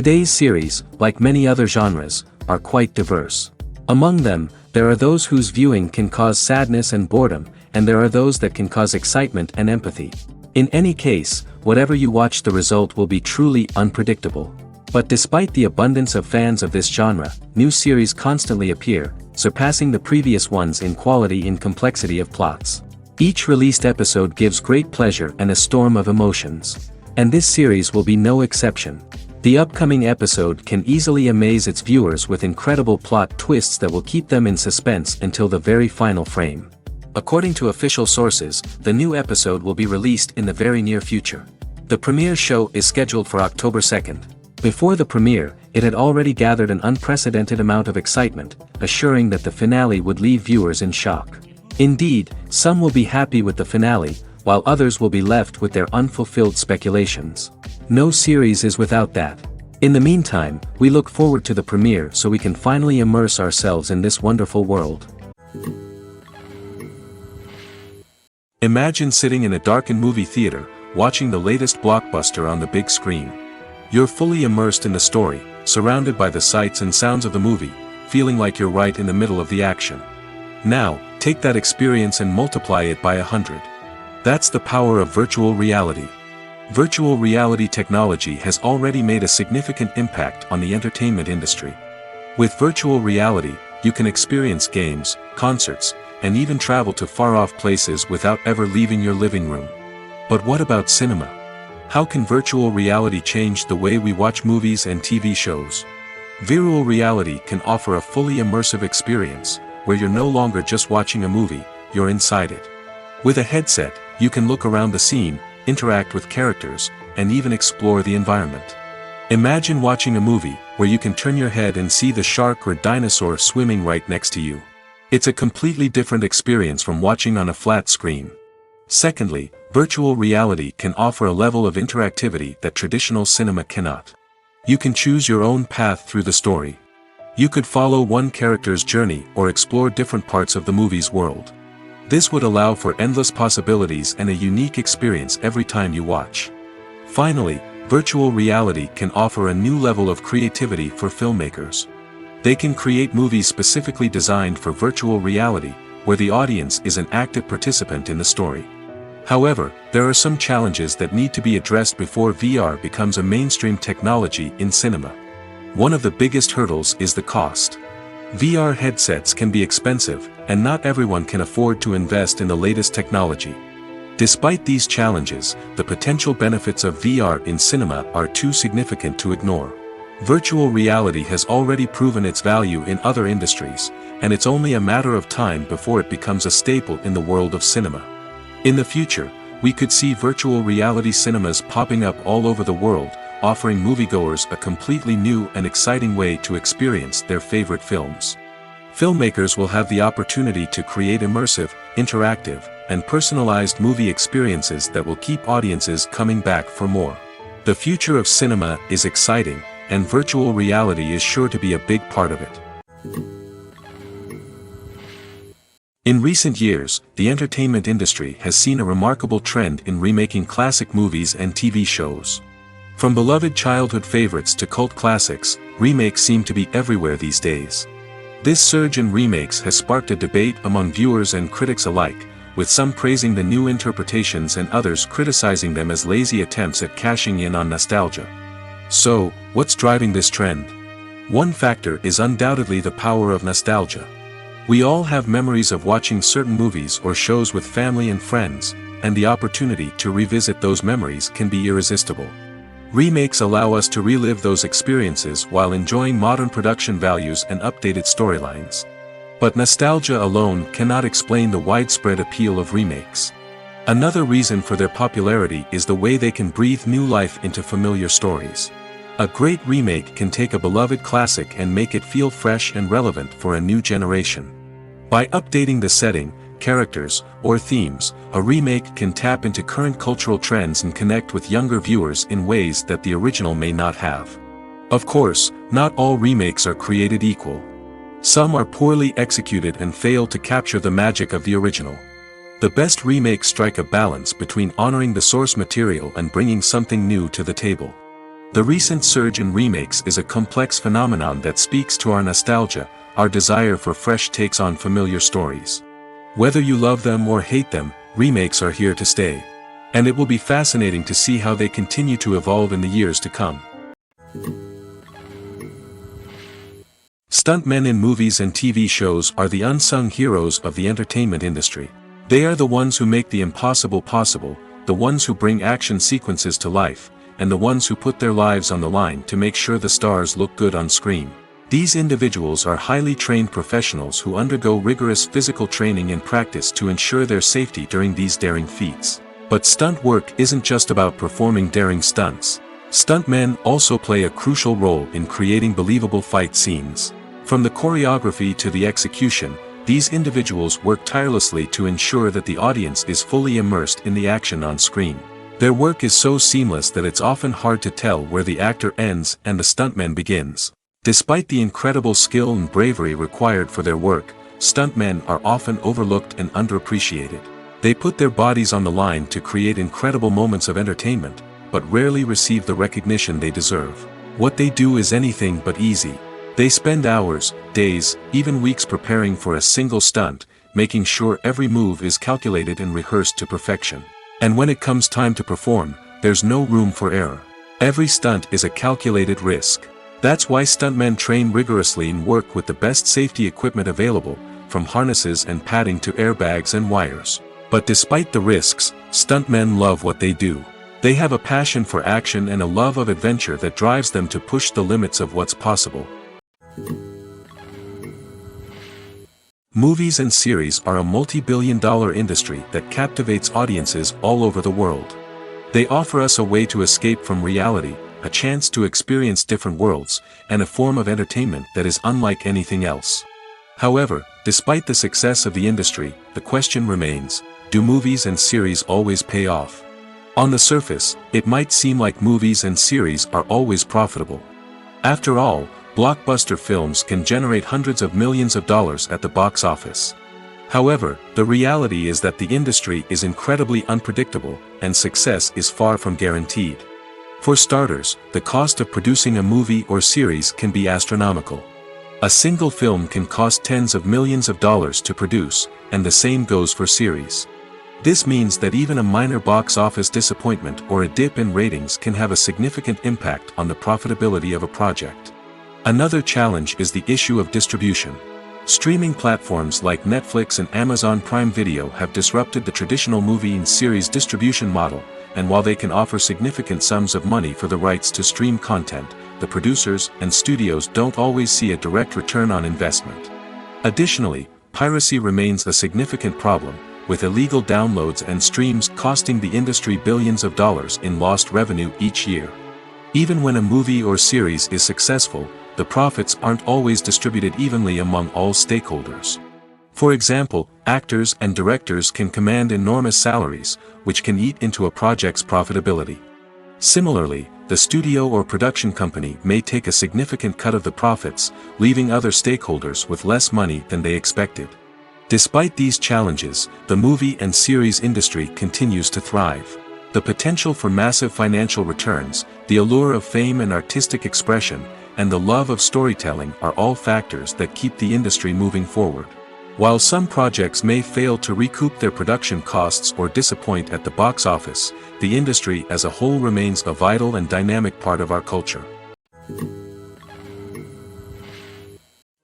Today's series, like many other genres, are quite diverse. Among them, there are those whose viewing can cause sadness and boredom, and there are those that can cause excitement and empathy. In any case, whatever you watch, the result will be truly unpredictable. But despite the abundance of fans of this genre, new series constantly appear, surpassing the previous ones in quality and complexity of plots. Each released episode gives great pleasure and a storm of emotions. And this series will be no exception. The upcoming episode can easily amaze its viewers with incredible plot twists that will keep them in suspense until the very final frame. According to official sources, the new episode will be released in the very near future. The premiere show is scheduled for October 2nd. Before the premiere, it had already gathered an unprecedented amount of excitement, assuring that the finale would leave viewers in shock. Indeed, some will be happy with the finale, while others will be left with their unfulfilled speculations. No series is without that. In the meantime, we look forward to the premiere so we can finally immerse ourselves in this wonderful world. Imagine sitting in a darkened movie theater, watching the latest blockbuster on the big screen. You're fully immersed in the story, surrounded by the sights and sounds of the movie, feeling like you're right in the middle of the action. Now, take that experience and multiply it by 100. That's the power of virtual reality. Virtual reality technology has already made a significant impact on the entertainment industry. With virtual reality, you can experience games, concerts, and even travel to far-off places without ever leaving your living room. But what about cinema? How can virtual reality change the way we watch movies and TV shows? Virtual reality can offer a fully immersive experience, where you're no longer just watching a movie, you're inside it. With a headset, you can look around the scene, interact with characters, and even explore the environment. Imagine watching a movie where you can turn your head and see the shark or dinosaur swimming right next to you. It's a completely different experience from watching on a flat screen. Secondly, virtual reality can offer a level of interactivity that traditional cinema cannot. You can choose your own path through the story. You could follow one character's journey or explore different parts of the movie's world. This would allow for endless possibilities and a unique experience every time you watch. Finally, virtual reality can offer a new level of creativity for filmmakers. They can create movies specifically designed for virtual reality, where the audience is an active participant in the story. However, there are some challenges that need to be addressed before VR becomes a mainstream technology in cinema. One of the biggest hurdles is the cost. VR headsets can be expensive, and not everyone can afford to invest in the latest technology. Despite these challenges, the potential benefits of VR in cinema are too significant to ignore. Virtual reality has already proven its value in other industries, and it's only a matter of time before it becomes a staple in the world of cinema. In the future, we could see virtual reality cinemas popping up all over the world, offering moviegoers a completely new and exciting way to experience their favorite films. Filmmakers will have the opportunity to create immersive, interactive, and personalized movie experiences that will keep audiences coming back for more. The future of cinema is exciting, and virtual reality is sure to be a big part of it. In recent years, the entertainment industry has seen a remarkable trend in remaking classic movies and TV shows. From beloved childhood favorites to cult classics, remakes seem to be everywhere these days. This surge in remakes has sparked a debate among viewers and critics alike, with some praising the new interpretations and others criticizing them as lazy attempts at cashing in on nostalgia. So, what's driving this trend? One factor is undoubtedly the power of nostalgia. We all have memories of watching certain movies or shows with family and friends, and the opportunity to revisit those memories can be irresistible. Remakes allow us to relive those experiences while enjoying modern production values and updated storylines. But nostalgia alone cannot explain the widespread appeal of remakes. Another reason for their popularity is the way they can breathe new life into familiar stories. A great remake can take a beloved classic and make it feel fresh and relevant for a new generation. By updating the setting, characters, or themes, a remake can tap into current cultural trends and connect with younger viewers in ways that the original may not have. Of course, not all remakes are created equal. Some are poorly executed and fail to capture the magic of the original. The best remakes strike a balance between honoring the source material and bringing something new to the table. The recent surge in remakes is a complex phenomenon that speaks to our nostalgia, our desire for fresh takes on familiar stories. Whether you love them or hate them, remakes are here to stay. And it will be fascinating to see how they continue to evolve in the years to come. Stuntmen in movies and TV shows are the unsung heroes of the entertainment industry. They are the ones who make the impossible possible, the ones who bring action sequences to life, and the ones who put their lives on the line to make sure the stars look good on screen. These individuals are highly trained professionals who undergo rigorous physical training and practice to ensure their safety during these daring feats. But stunt work isn't just about performing daring stunts. Stuntmen also play a crucial role in creating believable fight scenes. From the choreography to the execution, these individuals work tirelessly to ensure that the audience is fully immersed in the action on screen. Their work is so seamless that it's often hard to tell where the actor ends and the stuntman begins. Despite the incredible skill and bravery required for their work, stuntmen are often overlooked and underappreciated. They put their bodies on the line to create incredible moments of entertainment, but rarely receive the recognition they deserve. What they do is anything but easy. They spend hours, days, even weeks preparing for a single stunt, making sure every move is calculated and rehearsed to perfection. And when it comes time to perform, there's no room for error. Every stunt is a calculated risk. That's why stuntmen train rigorously and work with the best safety equipment available, from harnesses and padding to airbags and wires. But despite the risks, stuntmen love what they do. They have a passion for action and a love of adventure that drives them to push the limits of what's possible. Movies and series are a multi-billion-dollar industry that captivates audiences all over the world. They offer us a way to escape from reality, a chance to experience different worlds, and a form of entertainment that is unlike anything else. However, despite the success of the industry, the question remains, do movies and series always pay off? On the surface, it might seem like movies and series are always profitable. After all, blockbuster films can generate hundreds of millions of dollars at the box office. However, the reality is that the industry is incredibly unpredictable, and success is far from guaranteed. For starters, the cost of producing a movie or series can be astronomical. A single film can cost tens of millions of dollars to produce, and the same goes for series. This means that even a minor box office disappointment or a dip in ratings can have a significant impact on the profitability of a project. Another challenge is the issue of distribution. Streaming platforms like Netflix and Amazon Prime Video have disrupted the traditional movie and series distribution model, and while they can offer significant sums of money for the rights to stream content, the producers and studios don't always see a direct return on investment. Additionally, piracy remains a significant problem, with illegal downloads and streams costing the industry billions of dollars in lost revenue each year. Even when a movie or series is successful, the profits aren't always distributed evenly among all stakeholders. For example, actors and directors can command enormous salaries, which can eat into a project's profitability. Similarly, the studio or production company may take a significant cut of the profits, leaving other stakeholders with less money than they expected. Despite these challenges, the movie and series industry continues to thrive. The potential for massive financial returns, the allure of fame and artistic expression, and the love of storytelling are all factors that keep the industry moving forward. While some projects may fail to recoup their production costs or disappoint at the box office, the industry as a whole remains a vital and dynamic part of our culture.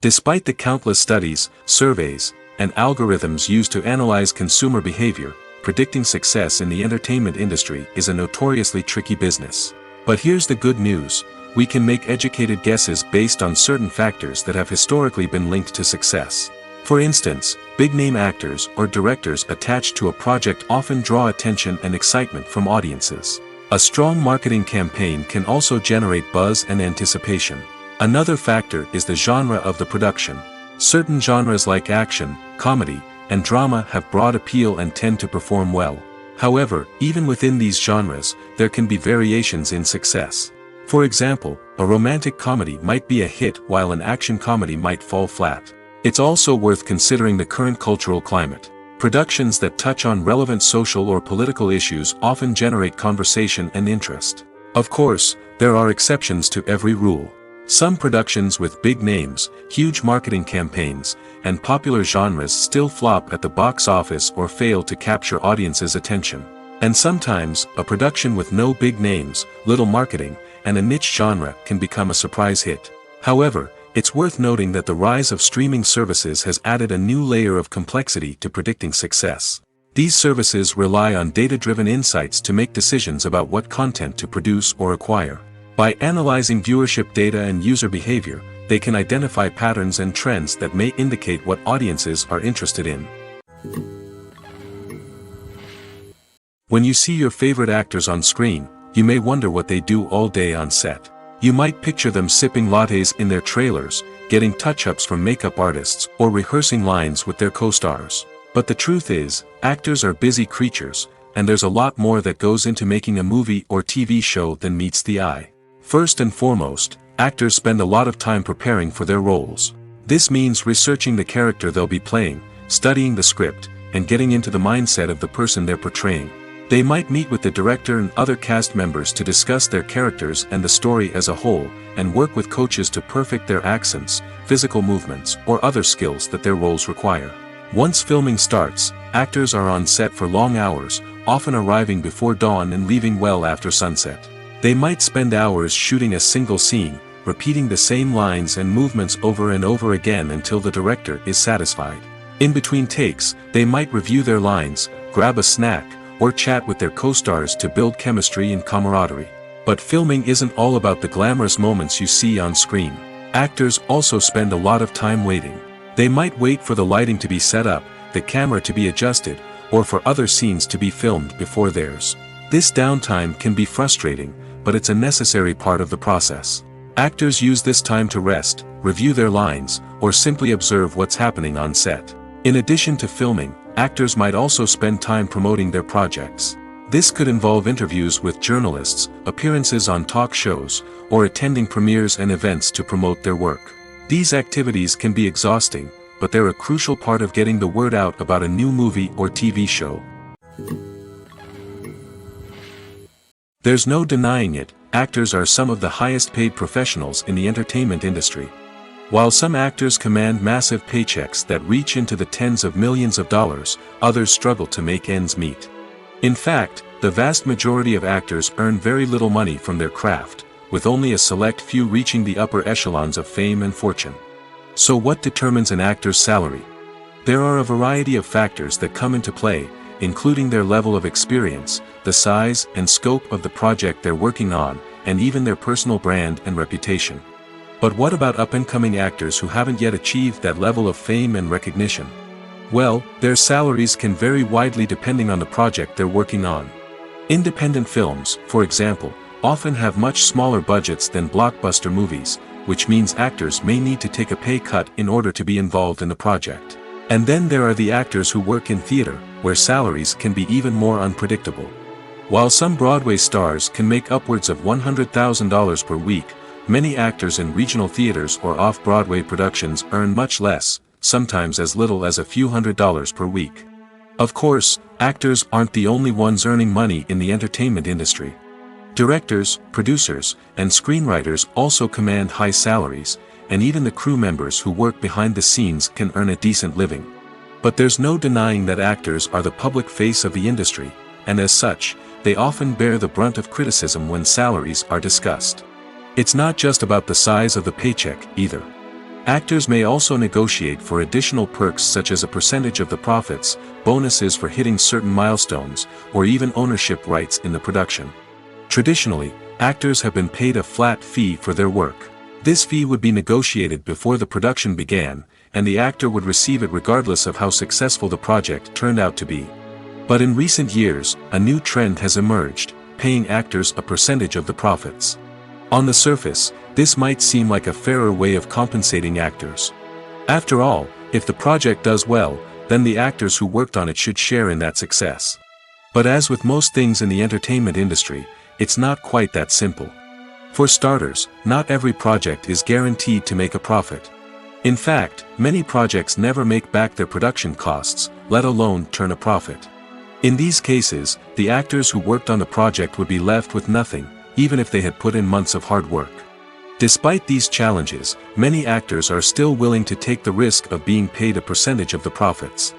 Despite the countless studies, surveys, and algorithms used to analyze consumer behavior, predicting success in the entertainment industry is a notoriously tricky business. But here's the good news: we can make educated guesses based on certain factors that have historically been linked to success. For instance, big-name actors or directors attached to a project often draw attention and excitement from audiences. A strong marketing campaign can also generate buzz and anticipation. Another factor is the genre of the production. Certain genres like action, comedy, and drama have broad appeal and tend to perform well. However, even within these genres, there can be variations in success. For example, a romantic comedy might be a hit while an action comedy might fall flat. It's also worth considering the current cultural climate. Productions that touch on relevant social or political issues often generate conversation and interest. Of course, there are exceptions to every rule. Some productions with big names, huge marketing campaigns, and popular genres still flop at the box office or fail to capture audiences' attention. And sometimes, a production with no big names, little marketing, and a niche genre can become a surprise hit. However, it's worth noting that the rise of streaming services has added a new layer of complexity to predicting success. These services rely on data-driven insights to make decisions about what content to produce or acquire. By analyzing viewership data and user behavior, they can identify patterns and trends that may indicate what audiences are interested in. When you see your favorite actors on screen, you may wonder what they do all day on set. You might picture them sipping lattes in their trailers, getting touch-ups from makeup artists, or rehearsing lines with their co-stars. But the truth is, actors are busy creatures, and there's a lot more that goes into making a movie or TV show than meets the eye. First and foremost, actors spend a lot of time preparing for their roles. This means researching the character they'll be playing, studying the script, and getting into the mindset of the person they're portraying. They might meet with the director and other cast members to discuss their characters and the story as a whole, and work with coaches to perfect their accents, physical movements, or other skills that their roles require. Once filming starts, actors are on set for long hours, often arriving before dawn and leaving well after sunset. They might spend hours shooting a single scene, repeating the same lines and movements over and over again until the director is satisfied. In between takes, they might review their lines, grab a snack, or chat with their co-stars to build chemistry and camaraderie. But filming isn't all about the glamorous moments you see on screen. Actors also spend a lot of time waiting. They might wait for the lighting to be set up, the camera to be adjusted, or for other scenes to be filmed before theirs. This downtime can be frustrating, but it's a necessary part of the process. Actors use this time to rest, review their lines, or simply observe what's happening on set. In addition to filming, actors might also spend time promoting their projects. This could involve interviews with journalists, appearances on talk shows, or attending premieres and events to promote their work. These activities can be exhausting, but they're a crucial part of getting the word out about a new movie or TV show. There's no denying it, actors are some of the highest paid professionals in the entertainment industry. While some actors command massive paychecks that reach into the tens of millions of dollars, others struggle to make ends meet. In fact, the vast majority of actors earn very little money from their craft, with only a select few reaching the upper echelons of fame and fortune. So what determines an actor's salary? There are a variety of factors that come into play, including their level of experience, the size and scope of the project they're working on, and even their personal brand and reputation. But what about up-and-coming actors who haven't yet achieved that level of fame and recognition? Well, their salaries can vary widely depending on the project they're working on. Independent films, for example, often have much smaller budgets than blockbuster movies, which means actors may need to take a pay cut in order to be involved in the project. And then there are the actors who work in theater, where salaries can be even more unpredictable. While some Broadway stars can make upwards of $100,000 per week, many actors in regional theaters or off-Broadway productions earn much less, sometimes as little as a few $100s per week. Of course, actors aren't the only ones earning money in the entertainment industry. Directors, producers, and screenwriters also command high salaries, and even the crew members who work behind the scenes can earn a decent living. But there's no denying that actors are the public face of the industry, and as such, they often bear the brunt of criticism when salaries are discussed. It's not just about the size of the paycheck, either. Actors may also negotiate for additional perks such as a percentage of the profits, bonuses for hitting certain milestones, or even ownership rights in the production. Traditionally, actors have been paid a flat fee for their work. This fee would be negotiated before the production began, and the actor would receive it regardless of how successful the project turned out to be. But in recent years, a new trend has emerged, paying actors a percentage of the profits. On the surface, this might seem like a fairer way of compensating actors. After all, if the project does well, then the actors who worked on it should share in that success. But as with most things in the entertainment industry, it's not quite that simple. For starters, not every project is guaranteed to make a profit. In fact, many projects never make back their production costs, let alone turn a profit. In these cases, the actors who worked on the project would be left with nothing, even if they had put in months of hard work. Despite these challenges, many actors are still willing to take the risk of being paid a percentage of the profits.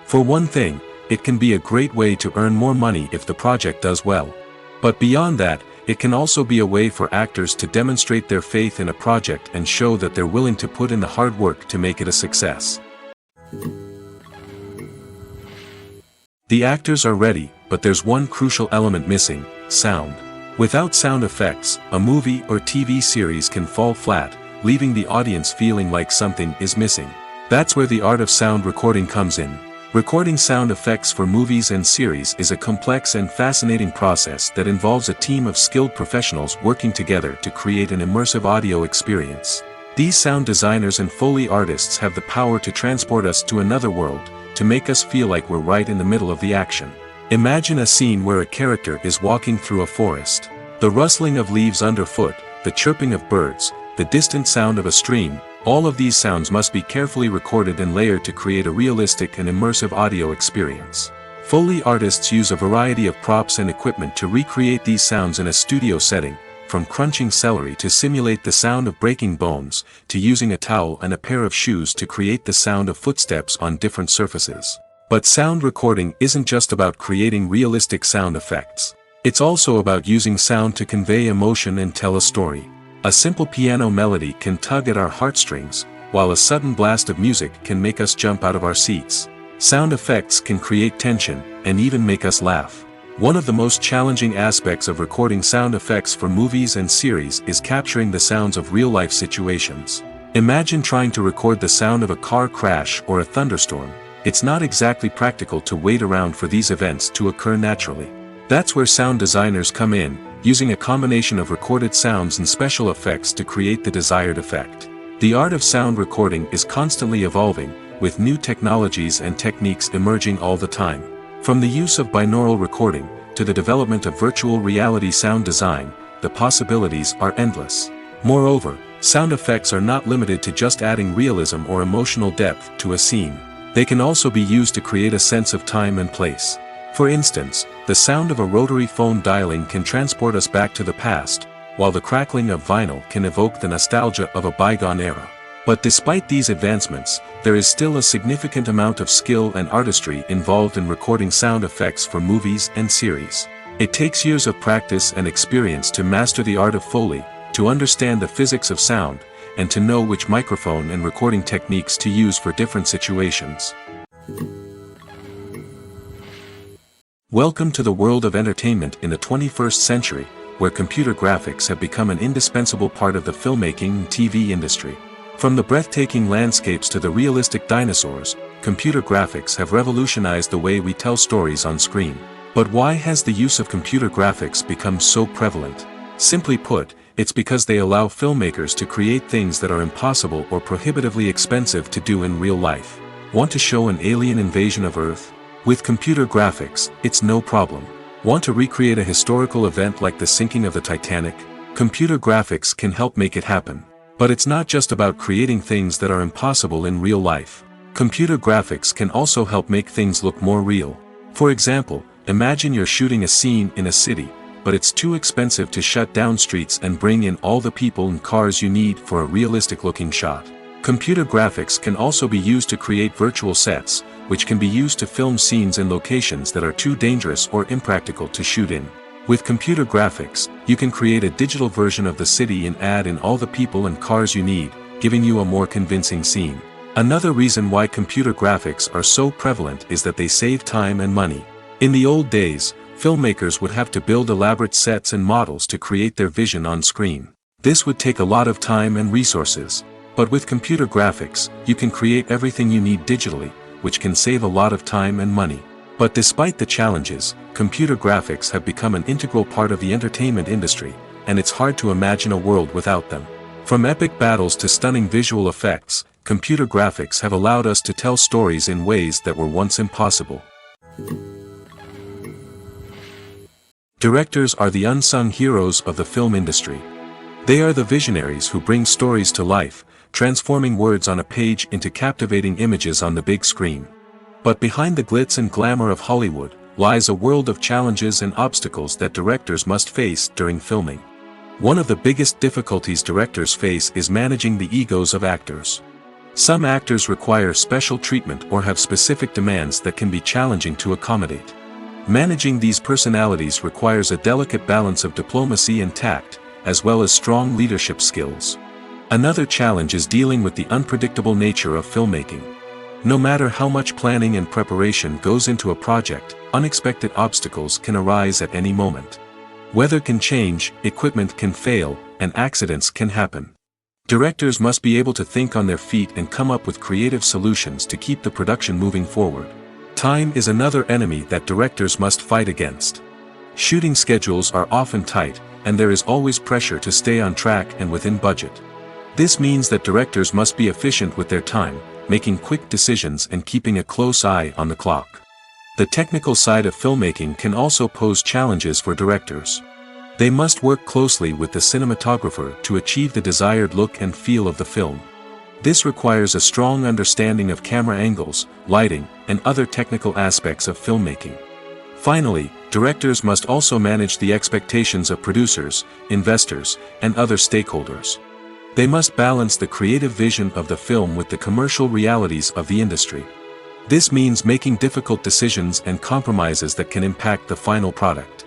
For one thing, it can be a great way to earn more money if the project does well. But beyond that, it can also be a way for actors to demonstrate their faith in a project and show that they're willing to put in the hard work to make it a success. The actors are ready, but there's one crucial element missing: sound. Without sound effects, a movie or TV series can fall flat, leaving the audience feeling like something is missing. That's where the art of sound recording comes in. Recording sound effects for movies and series is a complex and fascinating process that involves a team of skilled professionals working together to create an immersive audio experience. These sound designers and Foley artists have the power to transport us to another world, to make us feel like we're right in the middle of the action. Imagine a scene where a character is walking through a forest. The rustling of leaves underfoot, the chirping of birds, the distant sound of a stream, all of these sounds must be carefully recorded and layered to create a realistic and immersive audio experience. Foley artists use a variety of props and equipment to recreate these sounds in a studio setting, from crunching celery to simulate the sound of breaking bones, to using a towel and a pair of shoes to create the sound of footsteps on different surfaces. But sound recording isn't just about creating realistic sound effects. It's also about using sound to convey emotion and tell a story. A simple piano melody can tug at our heartstrings, while a sudden blast of music can make us jump out of our seats. Sound effects can create tension, and even make us laugh. One of the most challenging aspects of recording sound effects for movies and series is capturing the sounds of real-life situations. Imagine trying to record the sound of a car crash or a thunderstorm. It's not exactly practical to wait around for these events to occur naturally. That's where sound designers come in, using a combination of recorded sounds and special effects to create the desired effect. The art of sound recording is constantly evolving, with new technologies and techniques emerging all the time. From the use of binaural recording, to the development of virtual reality sound design, the possibilities are endless. Moreover, sound effects are not limited to just adding realism or emotional depth to a scene. They can also be used to create a sense of time and place. For instance, the sound of a rotary phone dialing can transport us back to the past, while the crackling of vinyl can evoke the nostalgia of a bygone era. But despite these advancements, there is still a significant amount of skill and artistry involved in recording sound effects for movies and series. It takes years of practice and experience to master the art of Foley, to understand the physics of sound, and to know which microphone and recording techniques to use for different situations. Welcome to the world of entertainment in the 21st century, where computer graphics have become an indispensable part of the filmmaking and TV industry. From the breathtaking landscapes to the realistic dinosaurs, computer graphics have revolutionized the way we tell stories on screen. But why has the use of computer graphics become so prevalent? Simply put, it's because they allow filmmakers to create things that are impossible or prohibitively expensive to do in real life. Want to show an alien invasion of Earth? With computer graphics, it's no problem. Want to recreate a historical event like the sinking of the Titanic? Computer graphics can help make it happen. But it's not just about creating things that are impossible in real life. Computer graphics can also help make things look more real. For example, imagine you're shooting a scene in a city, but it's too expensive to shut down streets and bring in all the people and cars you need for a realistic-looking shot. Computer graphics can also be used to create virtual sets, which can be used to film scenes in locations that are too dangerous or impractical to shoot in. With computer graphics, you can create a digital version of the city and add in all the people and cars you need, giving you a more convincing scene. Another reason why computer graphics are so prevalent is that they save time and money. In the old days, filmmakers would have to build elaborate sets and models to create their vision on screen. This would take a lot of time and resources. But with computer graphics, you can create everything you need digitally, which can save a lot of time and money. But despite the challenges, computer graphics have become an integral part of the entertainment industry, and it's hard to imagine a world without them. From epic battles to stunning visual effects, computer graphics have allowed us to tell stories in ways that were once impossible. Directors are the unsung heroes of the film industry. They are the visionaries who bring stories to life, transforming words on a page into captivating images on the big screen. But behind the glitz and glamour of Hollywood, lies a world of challenges and obstacles that directors must face during filming. One of the biggest difficulties directors face is managing the egos of actors. Some actors require special treatment or have specific demands that can be challenging to accommodate. Managing these personalities requires a delicate balance of diplomacy and tact, as well as strong leadership skills. Another challenge is dealing with the unpredictable nature of filmmaking. No matter how much planning and preparation goes into a project, unexpected obstacles can arise at any moment. Weather can change, equipment can fail, and accidents can happen. Directors must be able to think on their feet and come up with creative solutions to keep the production moving forward. Time is another enemy that directors must fight against. Shooting schedules are often tight, and there is always pressure to stay on track and within budget. This means that directors must be efficient with their time, making quick decisions and keeping a close eye on the clock. The technical side of filmmaking can also pose challenges for directors. They must work closely with the cinematographer to achieve the desired look and feel of the film. This requires a strong understanding of camera angles, lighting, and other technical aspects of filmmaking. Finally, directors must also manage the expectations of producers, investors, and other stakeholders. They must balance the creative vision of the film with the commercial realities of the industry. This means making difficult decisions and compromises that can impact the final product.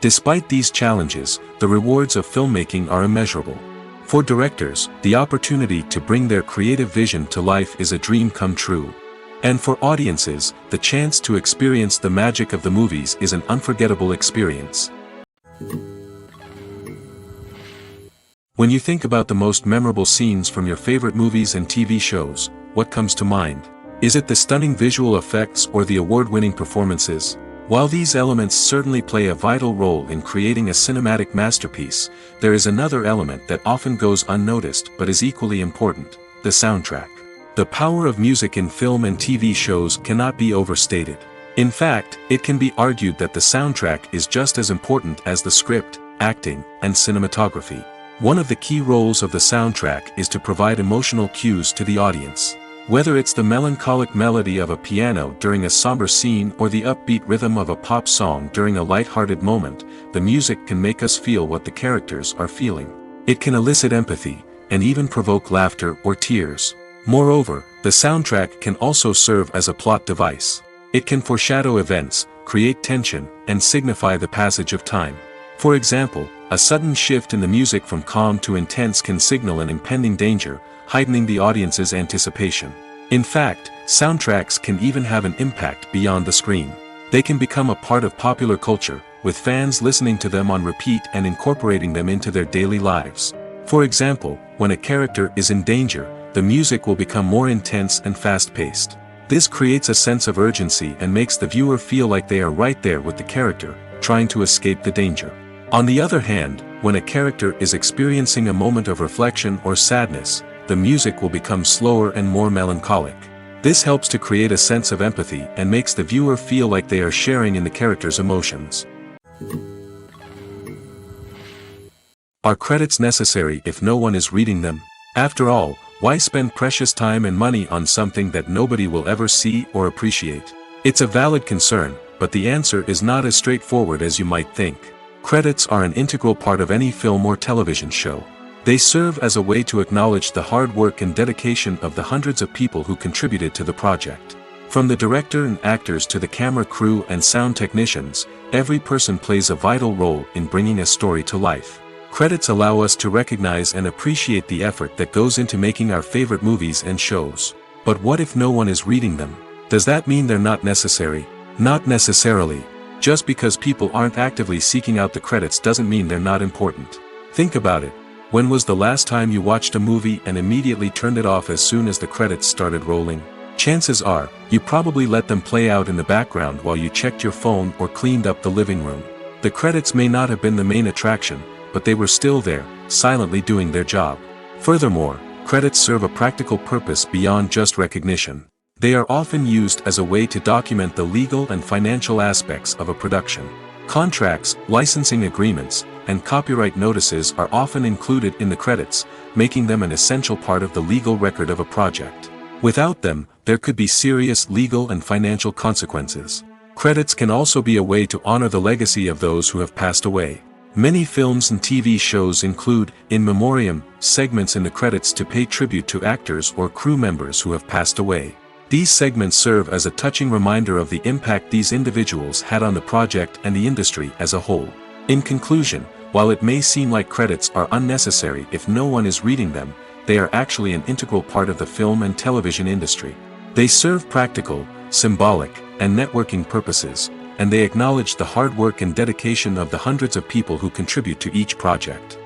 Despite these challenges, the rewards of filmmaking are immeasurable. For directors, the opportunity to bring their creative vision to life is a dream come true. And for audiences, the chance to experience the magic of the movies is an unforgettable experience. When you think about the most memorable scenes from your favorite movies and TV shows, what comes to mind? Is it the stunning visual effects or the award-winning performances? While these elements certainly play a vital role in creating a cinematic masterpiece, there is another element that often goes unnoticed but is equally important: the soundtrack. The power of music in film and TV shows cannot be overstated. In fact, it can be argued that the soundtrack is just as important as the script, acting, and cinematography. One of the key roles of the soundtrack is to provide emotional cues to the audience. Whether it's the melancholic melody of a piano during a somber scene or the upbeat rhythm of a pop song during a light-hearted moment, the music can make us feel what the characters are feeling. It can elicit empathy, and even provoke laughter or tears. Moreover, the soundtrack can also serve as a plot device. It can foreshadow events, create tension, and signify the passage of time. For example, a sudden shift in the music from calm to intense can signal an impending danger, heightening the audience's anticipation. In fact, soundtracks can even have an impact beyond the screen. They can become a part of popular culture, with fans listening to them on repeat and incorporating them into their daily lives. For example, when a character is in danger, the music will become more intense and fast-paced. This creates a sense of urgency and makes the viewer feel like they are right there with the character, trying to escape the danger. On the other hand, when a character is experiencing a moment of reflection or sadness, the music will become slower and more melancholic. This helps to create a sense of empathy and makes the viewer feel like they are sharing in the character's emotions. Are credits necessary if no one is reading them? After all, why spend precious time and money on something that nobody will ever see or appreciate? It's a valid concern, but the answer is not as straightforward as you might think. Credits are an integral part of any film or television show. They serve as a way to acknowledge the hard work and dedication of the hundreds of people who contributed to the project. From the director and actors to the camera crew and sound technicians, every person plays a vital role in bringing a story to life. Credits allow us to recognize and appreciate the effort that goes into making our favorite movies and shows. But what if no one is reading them? Does that mean they're not necessary? Not necessarily. Just because people aren't actively seeking out the credits doesn't mean they're not important. Think about it. When was the last time you watched a movie and immediately turned it off as soon as the credits started rolling? Chances are, you probably let them play out in the background while you checked your phone or cleaned up the living room. The credits may not have been the main attraction, but they were still there, silently doing their job. Furthermore, credits serve a practical purpose beyond just recognition. They are often used as a way to document the legal and financial aspects of a production. Contracts, licensing agreements, and copyright notices are often included in the credits, making them an essential part of the legal record of a project. Without them, there could be serious legal and financial consequences. Credits can also be a way to honor the legacy of those who have passed away. Many films and TV shows include, in memoriam, segments in the credits to pay tribute to actors or crew members who have passed away. These segments serve as a touching reminder of the impact these individuals had on the project and the industry as a whole. In conclusion, while it may seem like credits are unnecessary if no one is reading them, they are actually an integral part of the film and television industry. They serve practical, symbolic, and networking purposes, and they acknowledge the hard work and dedication of the hundreds of people who contribute to each project.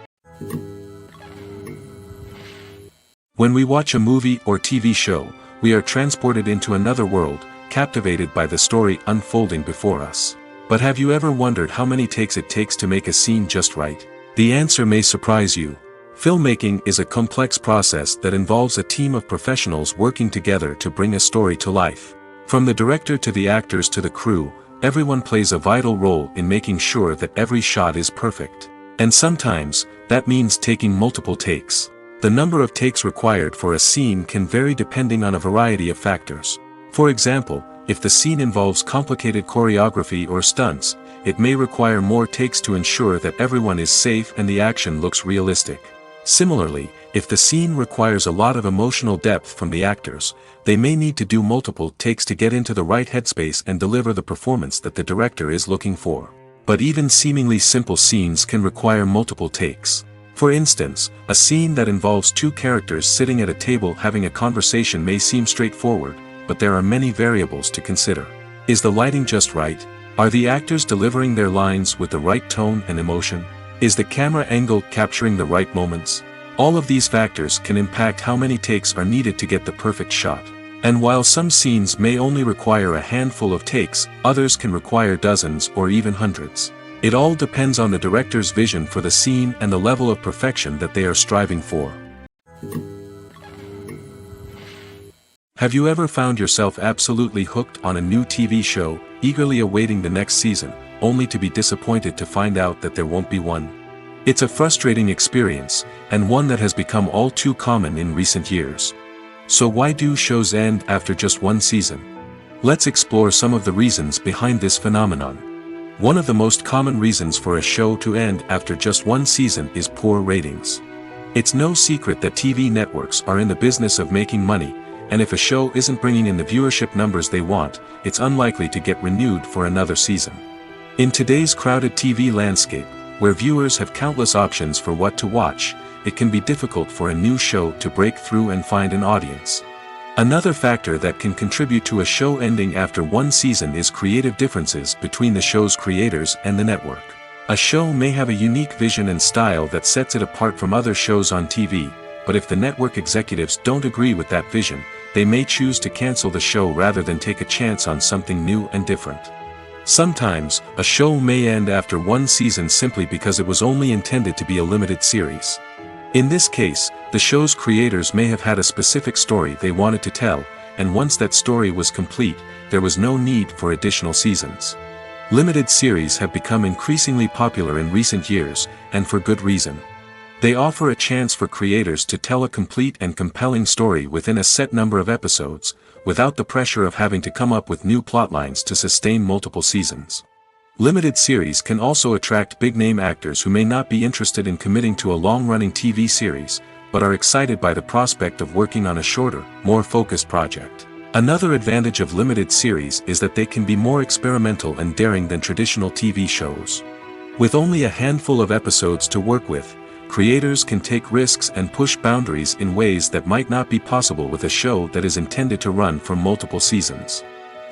When we watch a movie or TV show, we are transported into another world, captivated by the story unfolding before us. But have you ever wondered how many takes it takes to make a scene just right? The answer may surprise you. Filmmaking is a complex process that involves a team of professionals working together to bring a story to life. From the director to the actors to the crew, everyone plays a vital role in making sure that every shot is perfect. And sometimes, that means taking multiple takes. The number of takes required for a scene can vary depending on a variety of factors. For example, if the scene involves complicated choreography or stunts, it may require more takes to ensure that everyone is safe and the action looks realistic. Similarly, if the scene requires a lot of emotional depth from the actors, they may need to do multiple takes to get into the right headspace and deliver the performance that the director is looking for. But even seemingly simple scenes can require multiple takes. For instance, a scene that involves two characters sitting at a table having a conversation may seem straightforward, but there are many variables to consider. Is the lighting just right? Are the actors delivering their lines with the right tone and emotion? Is the camera angle capturing the right moments? All of these factors can impact how many takes are needed to get the perfect shot. And while some scenes may only require a handful of takes, others can require dozens or even hundreds. It all depends on the director's vision for the scene and the level of perfection that they are striving for. Have you ever found yourself absolutely hooked on a new TV show, eagerly awaiting the next season, only to be disappointed to find out that there won't be one? It's a frustrating experience, and one that has become all too common in recent years. So why do shows end after just one season? Let's explore some of the reasons behind this phenomenon. One of the most common reasons for a show to end after just one season is poor ratings. It's no secret that TV networks are in the business of making money, and if a show isn't bringing in the viewership numbers they want, it's unlikely to get renewed for another season. In today's crowded TV landscape, where viewers have countless options for what to watch, it can be difficult for a new show to break through and find an audience. Another factor that can contribute to a show ending after one season is creative differences between the show's creators and the network. A show may have a unique vision and style that sets it apart from other shows on TV, but if the network executives don't agree with that vision, they may choose to cancel the show rather than take a chance on something new and different. Sometimes, a show may end after one season simply because it was only intended to be a limited series. In this case, the show's creators may have had a specific story they wanted to tell, and once that story was complete, there was no need for additional seasons. Limited series have become increasingly popular in recent years, and for good reason. They offer a chance for creators to tell a complete and compelling story within a set number of episodes, without the pressure of having to come up with new plotlines to sustain multiple seasons. Limited series can also attract big-name actors who may not be interested in committing to a long-running TV series, but are excited by the prospect of working on a shorter, more focused project. Another advantage of limited series is that they can be more experimental and daring than traditional TV shows. With only a handful of episodes to work with, creators can take risks and push boundaries in ways that might not be possible with a show that is intended to run for multiple seasons.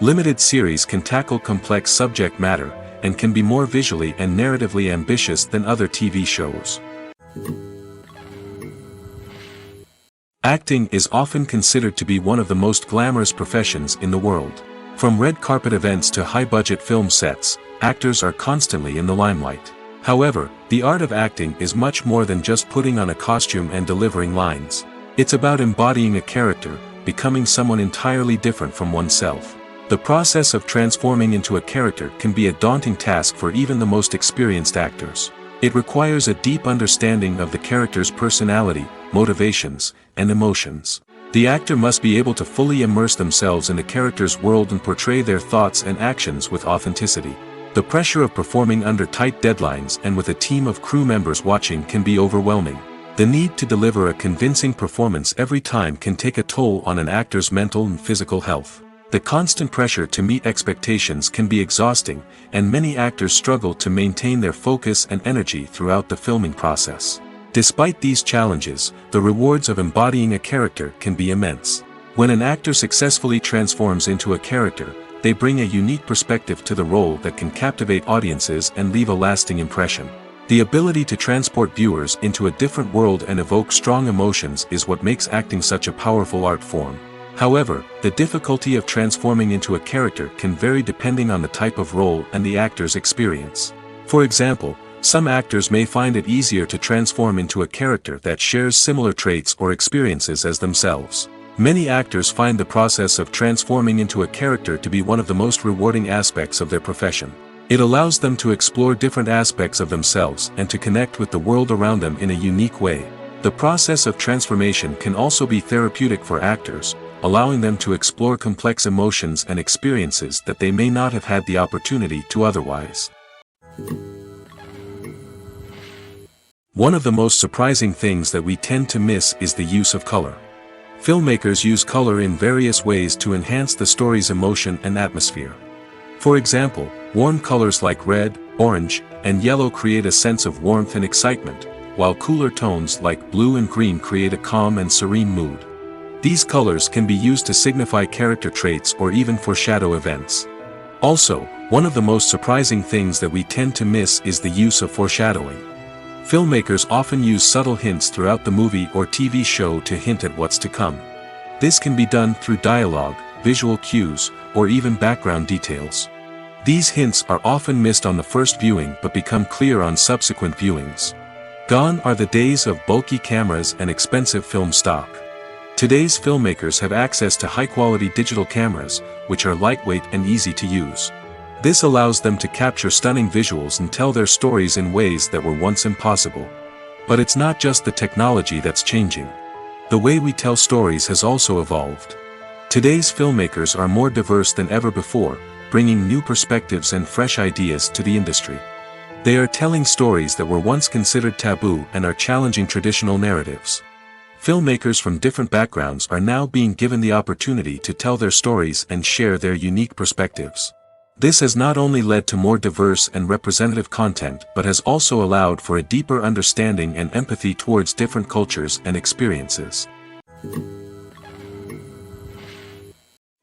Limited series can tackle complex subject matter, and can be more visually and narratively ambitious than other TV shows. Acting is often considered to be one of the most glamorous professions in the world. From red carpet events to high-budget film sets, actors are constantly in the limelight. However, the art of acting is much more than just putting on a costume and delivering lines. It's about embodying a character, becoming someone entirely different from oneself. The process of transforming into a character can be a daunting task for even the most experienced actors. It requires a deep understanding of the character's personality, motivations, and emotions. The actor must be able to fully immerse themselves in the character's world and portray their thoughts and actions with authenticity. The pressure of performing under tight deadlines and with a team of crew members watching can be overwhelming. The need to deliver a convincing performance every time can take a toll on an actor's mental and physical health. The constant pressure to meet expectations can be exhausting, and many actors struggle to maintain their focus and energy throughout the filming process. Despite these challenges, the rewards of embodying a character can be immense. When an actor successfully transforms into a character, they bring a unique perspective to the role that can captivate audiences and leave a lasting impression. The ability to transport viewers into a different world and evoke strong emotions is what makes acting such a powerful art form. However, the difficulty of transforming into a character can vary depending on the type of role and the actor's experience. For example, some actors may find it easier to transform into a character that shares similar traits or experiences as themselves. Many actors find the process of transforming into a character to be one of the most rewarding aspects of their profession. It allows them to explore different aspects of themselves and to connect with the world around them in a unique way. The process of transformation can also be therapeutic for actors, allowing them to explore complex emotions and experiences that they may not have had the opportunity to otherwise. One of the most surprising things that we tend to miss is the use of color. Filmmakers use color in various ways to enhance the story's emotion and atmosphere. For example, warm colors like red, orange, and yellow create a sense of warmth and excitement, while cooler tones like blue and green create a calm and serene mood. These colors can be used to signify character traits or even foreshadow events. Also, one of the most surprising things that we tend to miss is the use of foreshadowing. Filmmakers often use subtle hints throughout the movie or TV show to hint at what's to come. This can be done through dialogue, visual cues, or even background details. These hints are often missed on the first viewing but become clear on subsequent viewings. Gone are the days of bulky cameras and expensive film stock. Today's filmmakers have access to high-quality digital cameras, which are lightweight and easy to use. This allows them to capture stunning visuals and tell their stories in ways that were once impossible. But it's not just the technology that's changing. The way we tell stories has also evolved. Today's filmmakers are more diverse than ever before, bringing new perspectives and fresh ideas to the industry. They are telling stories that were once considered taboo and are challenging traditional narratives. Filmmakers from different backgrounds are now being given the opportunity to tell their stories and share their unique perspectives. This has not only led to more diverse and representative content but has also allowed for a deeper understanding and empathy towards different cultures and experiences.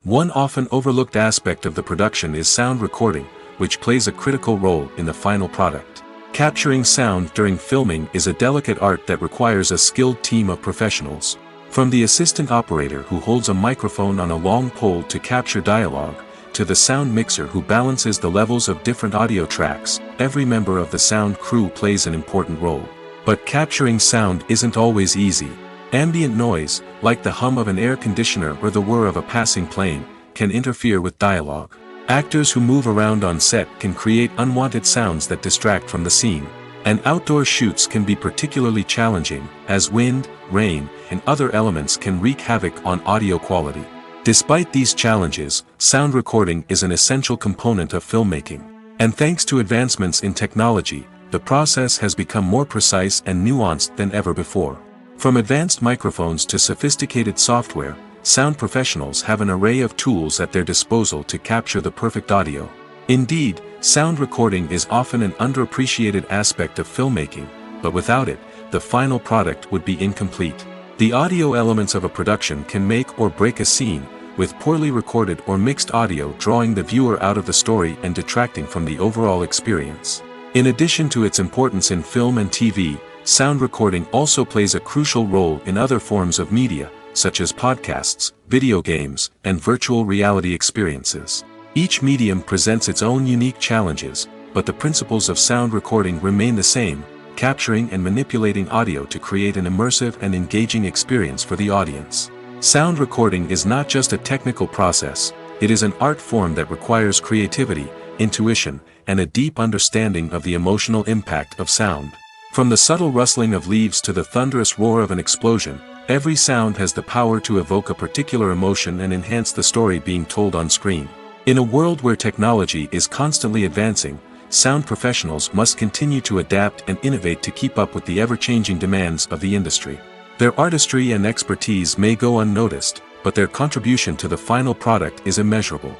One often overlooked aspect of the production is sound recording, which plays a critical role in the final product. Capturing sound during filming is a delicate art that requires a skilled team of professionals. From the assistant operator who holds a microphone on a long pole to capture dialogue, to the sound mixer who balances the levels of different audio tracks, every member of the sound crew plays an important role. But capturing sound isn't always easy. Ambient noise, like the hum of an air conditioner or the whir of a passing plane, can interfere with dialogue. Actors who move around on set can create unwanted sounds that distract from the scene. And outdoor shoots can be particularly challenging, as wind, rain, and other elements can wreak havoc on audio quality. Despite these challenges, sound recording is an essential component of filmmaking. And thanks to advancements in technology, the process has become more precise and nuanced than ever before. From advanced microphones to sophisticated software, sound professionals have an array of tools at their disposal to capture the perfect audio. Indeed, sound recording is often an underappreciated aspect of filmmaking, but without it, the final product would be incomplete. The audio elements of a production can make or break a scene, with poorly recorded or mixed audio drawing the viewer out of the story and detracting from the overall experience. In addition to its importance in film and TV, sound recording also plays a crucial role in other forms of media, such as podcasts, video games, and virtual reality experiences. Each medium presents its own unique challenges, but the principles of sound recording remain the same, capturing and manipulating audio to create an immersive and engaging experience for the audience. Sound recording is not just a technical process, it is an art form that requires creativity, intuition, and a deep understanding of the emotional impact of sound. From the subtle rustling of leaves to the thunderous roar of an explosion, every sound has the power to evoke a particular emotion and enhance the story being told on screen. In a world where technology is constantly advancing, sound professionals must continue to adapt and innovate to keep up with the ever-changing demands of the industry. Their artistry and expertise may go unnoticed, but their contribution to the final product is immeasurable.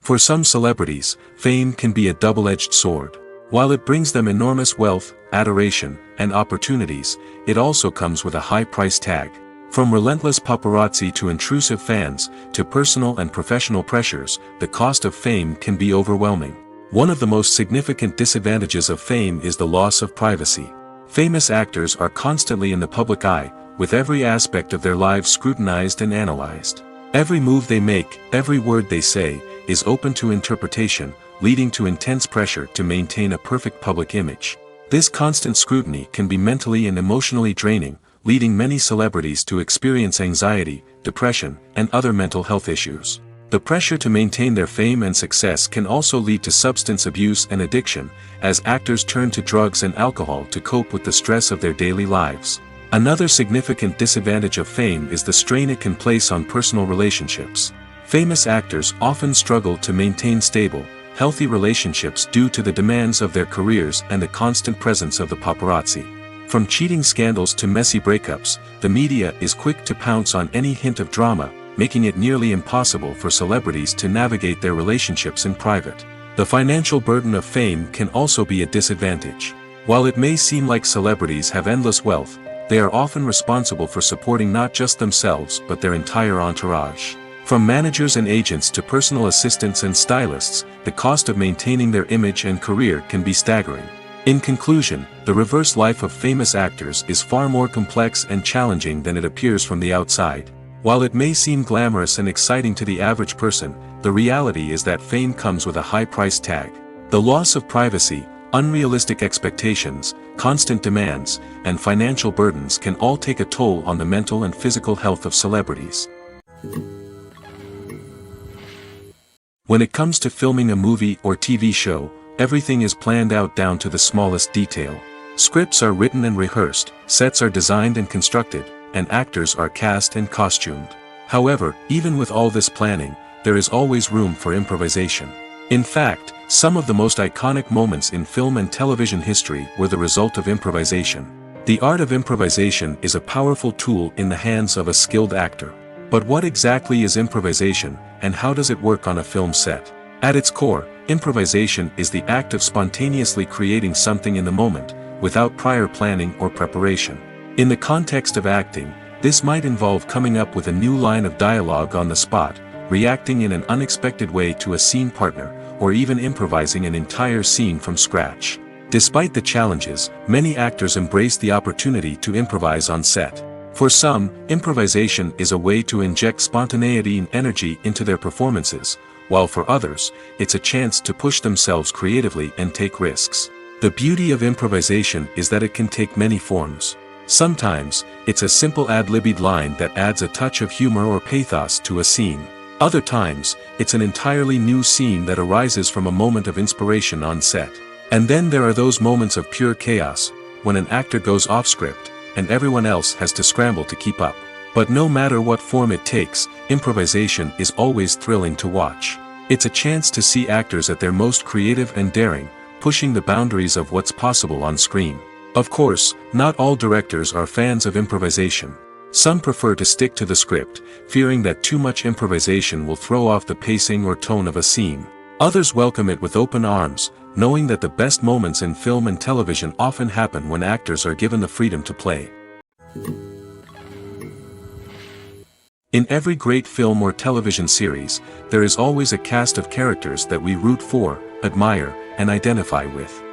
For some celebrities, fame can be a double-edged sword. While it brings them enormous wealth, adoration, and opportunities, it also comes with a high price tag. From relentless paparazzi to intrusive fans, to personal and professional pressures, the cost of fame can be overwhelming. One of the most significant disadvantages of fame is the loss of privacy. Famous actors are constantly in the public eye, with every aspect of their lives scrutinized and analyzed. Every move they make, every word they say, is open to interpretation, leading to intense pressure to maintain a perfect public image. This constant scrutiny can be mentally and emotionally draining, leading many celebrities to experience anxiety, depression, and other mental health issues. The pressure to maintain their fame and success can also lead to substance abuse and addiction, as actors turn to drugs and alcohol to cope with the stress of their daily lives. Another significant disadvantage of fame is the strain it can place on personal relationships. Famous actors often struggle to maintain stable, healthy relationships due to the demands of their careers and the constant presence of the paparazzi. From cheating scandals to messy breakups, the media is quick to pounce on any hint of drama, making it nearly impossible for celebrities to navigate their relationships in private. The financial burden of fame can also be a disadvantage. While it may seem like celebrities have endless wealth, they are often responsible for supporting not just themselves but their entire entourage. From managers and agents to personal assistants and stylists, the cost of maintaining their image and career can be staggering. In conclusion, the reverse life of famous actors is far more complex and challenging than it appears from the outside. While it may seem glamorous and exciting to the average person, the reality is that fame comes with a high price tag. The loss of privacy, unrealistic expectations, constant demands, and financial burdens can all take a toll on the mental and physical health of celebrities. When it comes to filming a movie or TV show, everything is planned out down to the smallest detail. Scripts are written and rehearsed, sets are designed and constructed, and actors are cast and costumed. However, even with all this planning, there is always room for improvisation. In fact, some of the most iconic moments in film and television history were the result of improvisation. The art of improvisation is a powerful tool in the hands of a skilled actor. But what exactly is improvisation, and how does it work on a film set? At its core, improvisation is the act of spontaneously creating something in the moment, without prior planning or preparation. In the context of acting, this might involve coming up with a new line of dialogue on the spot, reacting in an unexpected way to a scene partner, or even improvising an entire scene from scratch. Despite the challenges, many actors embrace the opportunity to improvise on set. For some, improvisation is a way to inject spontaneity and energy into their performances, while for others, it's a chance to push themselves creatively and take risks. The beauty of improvisation is that it can take many forms. Sometimes, it's a simple ad-libbed line that adds a touch of humor or pathos to a scene. Other times, it's an entirely new scene that arises from a moment of inspiration on set. And then there are those moments of pure chaos, when an actor goes off script, and everyone else has to scramble to keep up. But no matter what form it takes, improvisation is always thrilling to watch. It's a chance to see actors at their most creative and daring, pushing the boundaries of what's possible on screen. Of course, not all directors are fans of improvisation. Some prefer to stick to the script, fearing that too much improvisation will throw off the pacing or tone of a scene. Others welcome it with open arms, knowing that the best moments in film and television often happen when actors are given the freedom to play. In every great film or television series, there is always a cast of characters that we root for, admire, and identify with.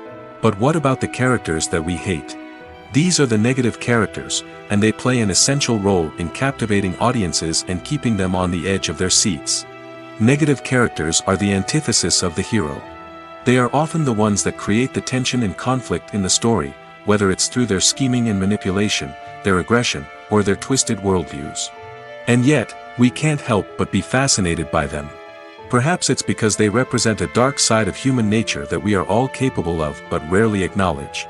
But what about the characters that we hate? These are the negative characters, and they play an essential role in captivating audiences and keeping them on the edge of their seats. Negative characters are the antithesis of the hero. They are often the ones that create the tension and conflict in the story, whether it's through their scheming and manipulation, their aggression, or their twisted worldviews. And yet, we can't help but be fascinated by them. Perhaps it's because they represent a dark side of human nature that we are all capable of but rarely acknowledge.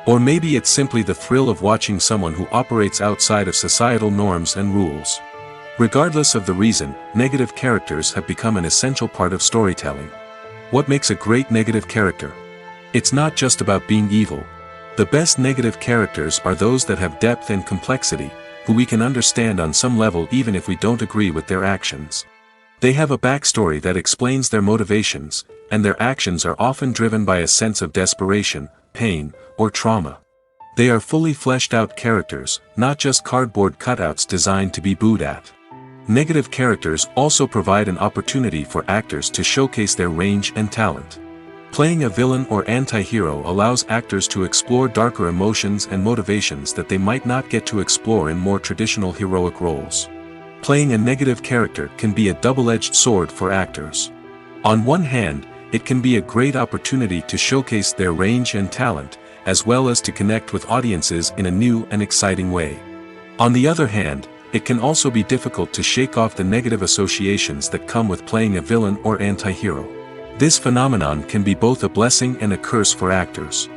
Or maybe it's simply the thrill of watching someone who operates outside of societal norms and rules. Regardless of the reason, negative characters have become an essential part of storytelling. What makes a great negative character? It's not just about being evil. The best negative characters are those that have depth and complexity, who we can understand on some level even if we don't agree with their actions. They have a backstory that explains their motivations, and their actions are often driven by a sense of desperation, pain, or trauma. They are fully fleshed out characters, not just cardboard cutouts designed to be booed at. Negative characters also provide an opportunity for actors to showcase their range and talent. Playing a villain or anti-hero allows actors to explore darker emotions and motivations that they might not get to explore in more traditional heroic roles. Playing a negative character can be a double-edged sword for actors. On one hand, it can be a great opportunity to showcase their range and talent, as well as to connect with audiences in a new and exciting way. On the other hand, it can also be difficult to shake off the negative associations that come with playing a villain or anti-hero. This phenomenon can be both a blessing and a curse for actors.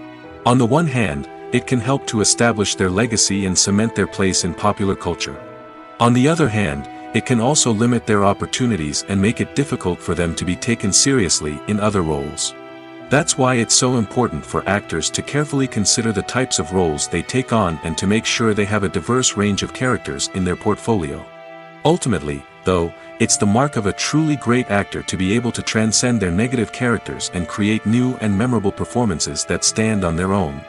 On the one hand, it can help to establish their legacy and cement their place in popular culture. On the other hand, it can also limit their opportunities and make it difficult for them to be taken seriously in other roles. That's why it's so important for actors to carefully consider the types of roles they take on and to make sure they have a diverse range of characters in their portfolio. Ultimately, though, it's the mark of a truly great actor to be able to transcend their negative characters and create new and memorable performances that stand on their own.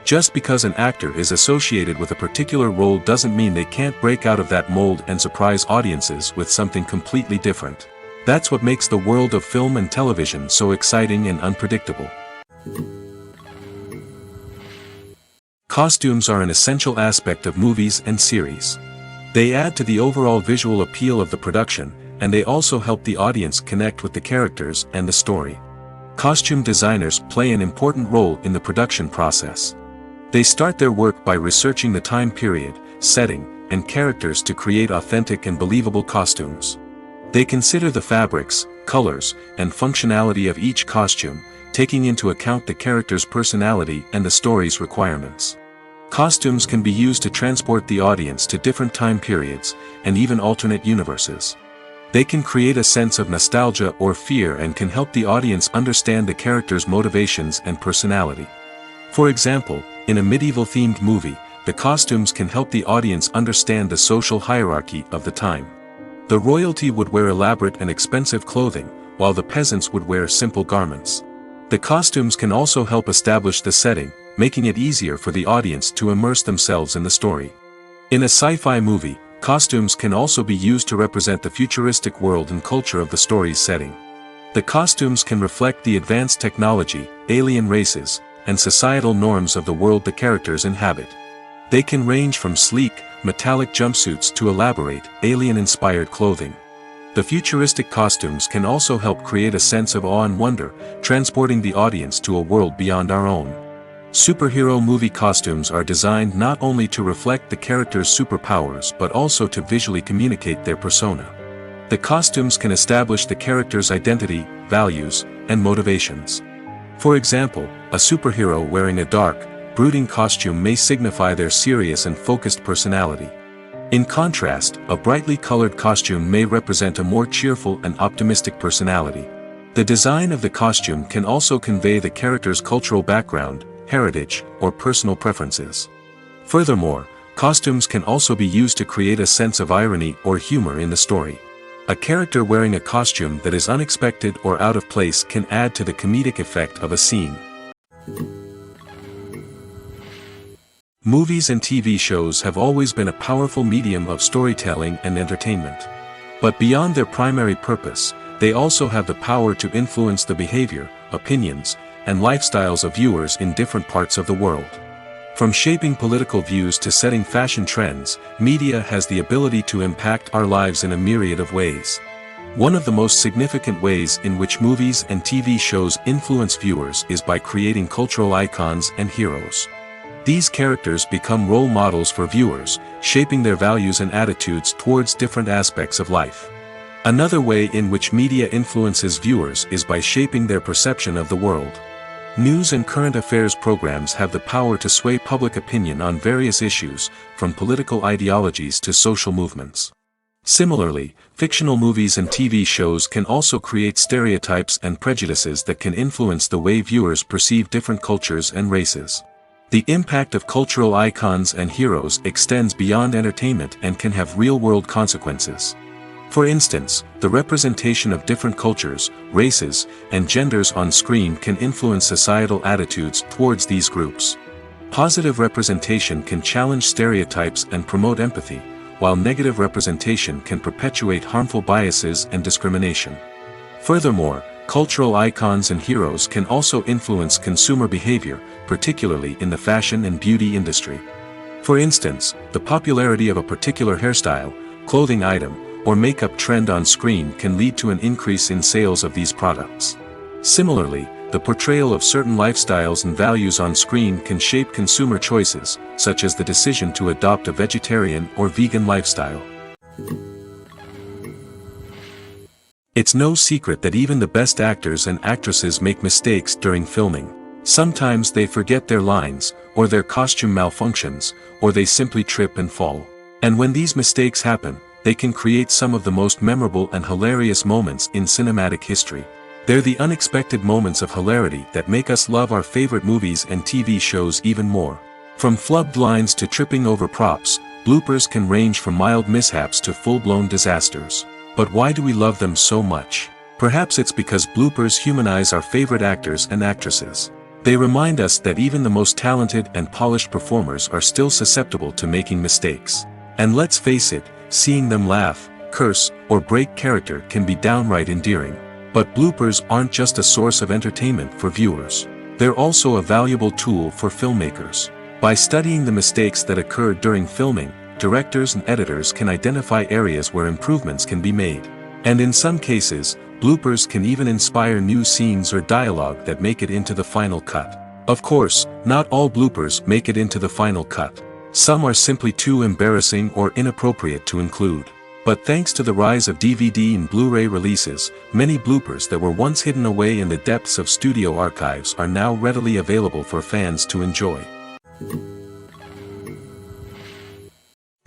Just because an actor is associated with a particular role doesn't mean they can't break out of that mold and surprise audiences with something completely different. That's what makes the world of film and television so exciting and unpredictable. Costumes are an essential aspect of movies and series. They add to the overall visual appeal of the production, and they also help the audience connect with the characters and the story. Costume designers play an important role in the production process. They start their work by researching the time period, setting, and characters to create authentic and believable costumes. They consider the fabrics, colors, and functionality of each costume, taking into account the character's personality and the story's requirements. Costumes can be used to transport the audience to different time periods, and even alternate universes. They can create a sense of nostalgia or fear and can help the audience understand the character's motivations and personality. For example, in a medieval-themed movie, the costumes can help the audience understand the social hierarchy of the time. The royalty would wear elaborate and expensive clothing, while the peasants would wear simple garments. The costumes can also help establish the setting, making it easier for the audience to immerse themselves in the story. In a sci-fi movie, costumes can also be used to represent the futuristic world and culture of the story's setting. The costumes can reflect the advanced technology, alien races, and societal norms of the world the characters inhabit. They can range from sleek, metallic jumpsuits to elaborate, alien-inspired clothing. The futuristic costumes can also help create a sense of awe and wonder, transporting the audience to a world beyond our own. Superhero movie costumes are designed not only to reflect the character's superpowers but also to visually communicate their persona. The costumes can establish the character's identity, values, and motivations. For example, a superhero wearing a dark, brooding costume may signify their serious and focused personality. In contrast, a brightly colored costume may represent a more cheerful and optimistic personality. The design of the costume can also convey the character's cultural background, heritage, or personal preferences. Furthermore, costumes can also be used to create a sense of irony or humor in the story. A character wearing a costume that is unexpected or out of place can add to the comedic effect of a scene. Movies and TV shows have always been a powerful medium of storytelling and entertainment. But beyond their primary purpose, they also have the power to influence the behavior, opinions, and lifestyles of viewers in different parts of the world. From shaping political views to setting fashion trends, media has the ability to impact our lives in a myriad of ways. One of the most significant ways in which movies and TV shows influence viewers is by creating cultural icons and heroes. These characters become role models for viewers, shaping their values and attitudes towards different aspects of life. Another way in which media influences viewers is by shaping their perception of the world. News and current affairs programs have the power to sway public opinion on various issues, from political ideologies to social movements. Similarly, fictional movies and TV shows can also create stereotypes and prejudices that can influence the way viewers perceive different cultures and races. The impact of cultural icons and heroes extends beyond entertainment and can have real-world consequences. For instance, the representation of different cultures, races, and genders on screen can influence societal attitudes towards these groups. Positive representation can challenge stereotypes and promote empathy, while negative representation can perpetuate harmful biases and discrimination. Furthermore, cultural icons and heroes can also influence consumer behavior, particularly in the fashion and beauty industry. For instance, the popularity of a particular hairstyle, clothing item, or makeup trend on screen can lead to an increase in sales of these products. Similarly, the portrayal of certain lifestyles and values on screen can shape consumer choices, such as the decision to adopt a vegetarian or vegan lifestyle. It's no secret that even the best actors and actresses make mistakes during filming. Sometimes they forget their lines, or their costume malfunctions, or they simply trip and fall. And when these mistakes happen, they can create some of the most memorable and hilarious moments in cinematic history. They're the unexpected moments of hilarity that make us love our favorite movies and TV shows even more. From flubbed lines to tripping over props, bloopers can range from mild mishaps to full-blown disasters. But why do we love them so much? Perhaps it's because bloopers humanize our favorite actors and actresses. They remind us that even the most talented and polished performers are still susceptible to making mistakes. And let's face it, seeing them laugh, curse, or break character can be downright endearing. But bloopers aren't just a source of entertainment for viewers. They're also a valuable tool for filmmakers. By studying the mistakes that occurred during filming, directors and editors can identify areas where improvements can be made. And in some cases, bloopers can even inspire new scenes or dialogue that make it into the final cut. Of course, not all bloopers make it into the final cut. Some are simply too embarrassing or inappropriate to include. But thanks to the rise of DVD and Blu-ray releases, many bloopers that were once hidden away in the depths of studio archives are now readily available for fans to enjoy.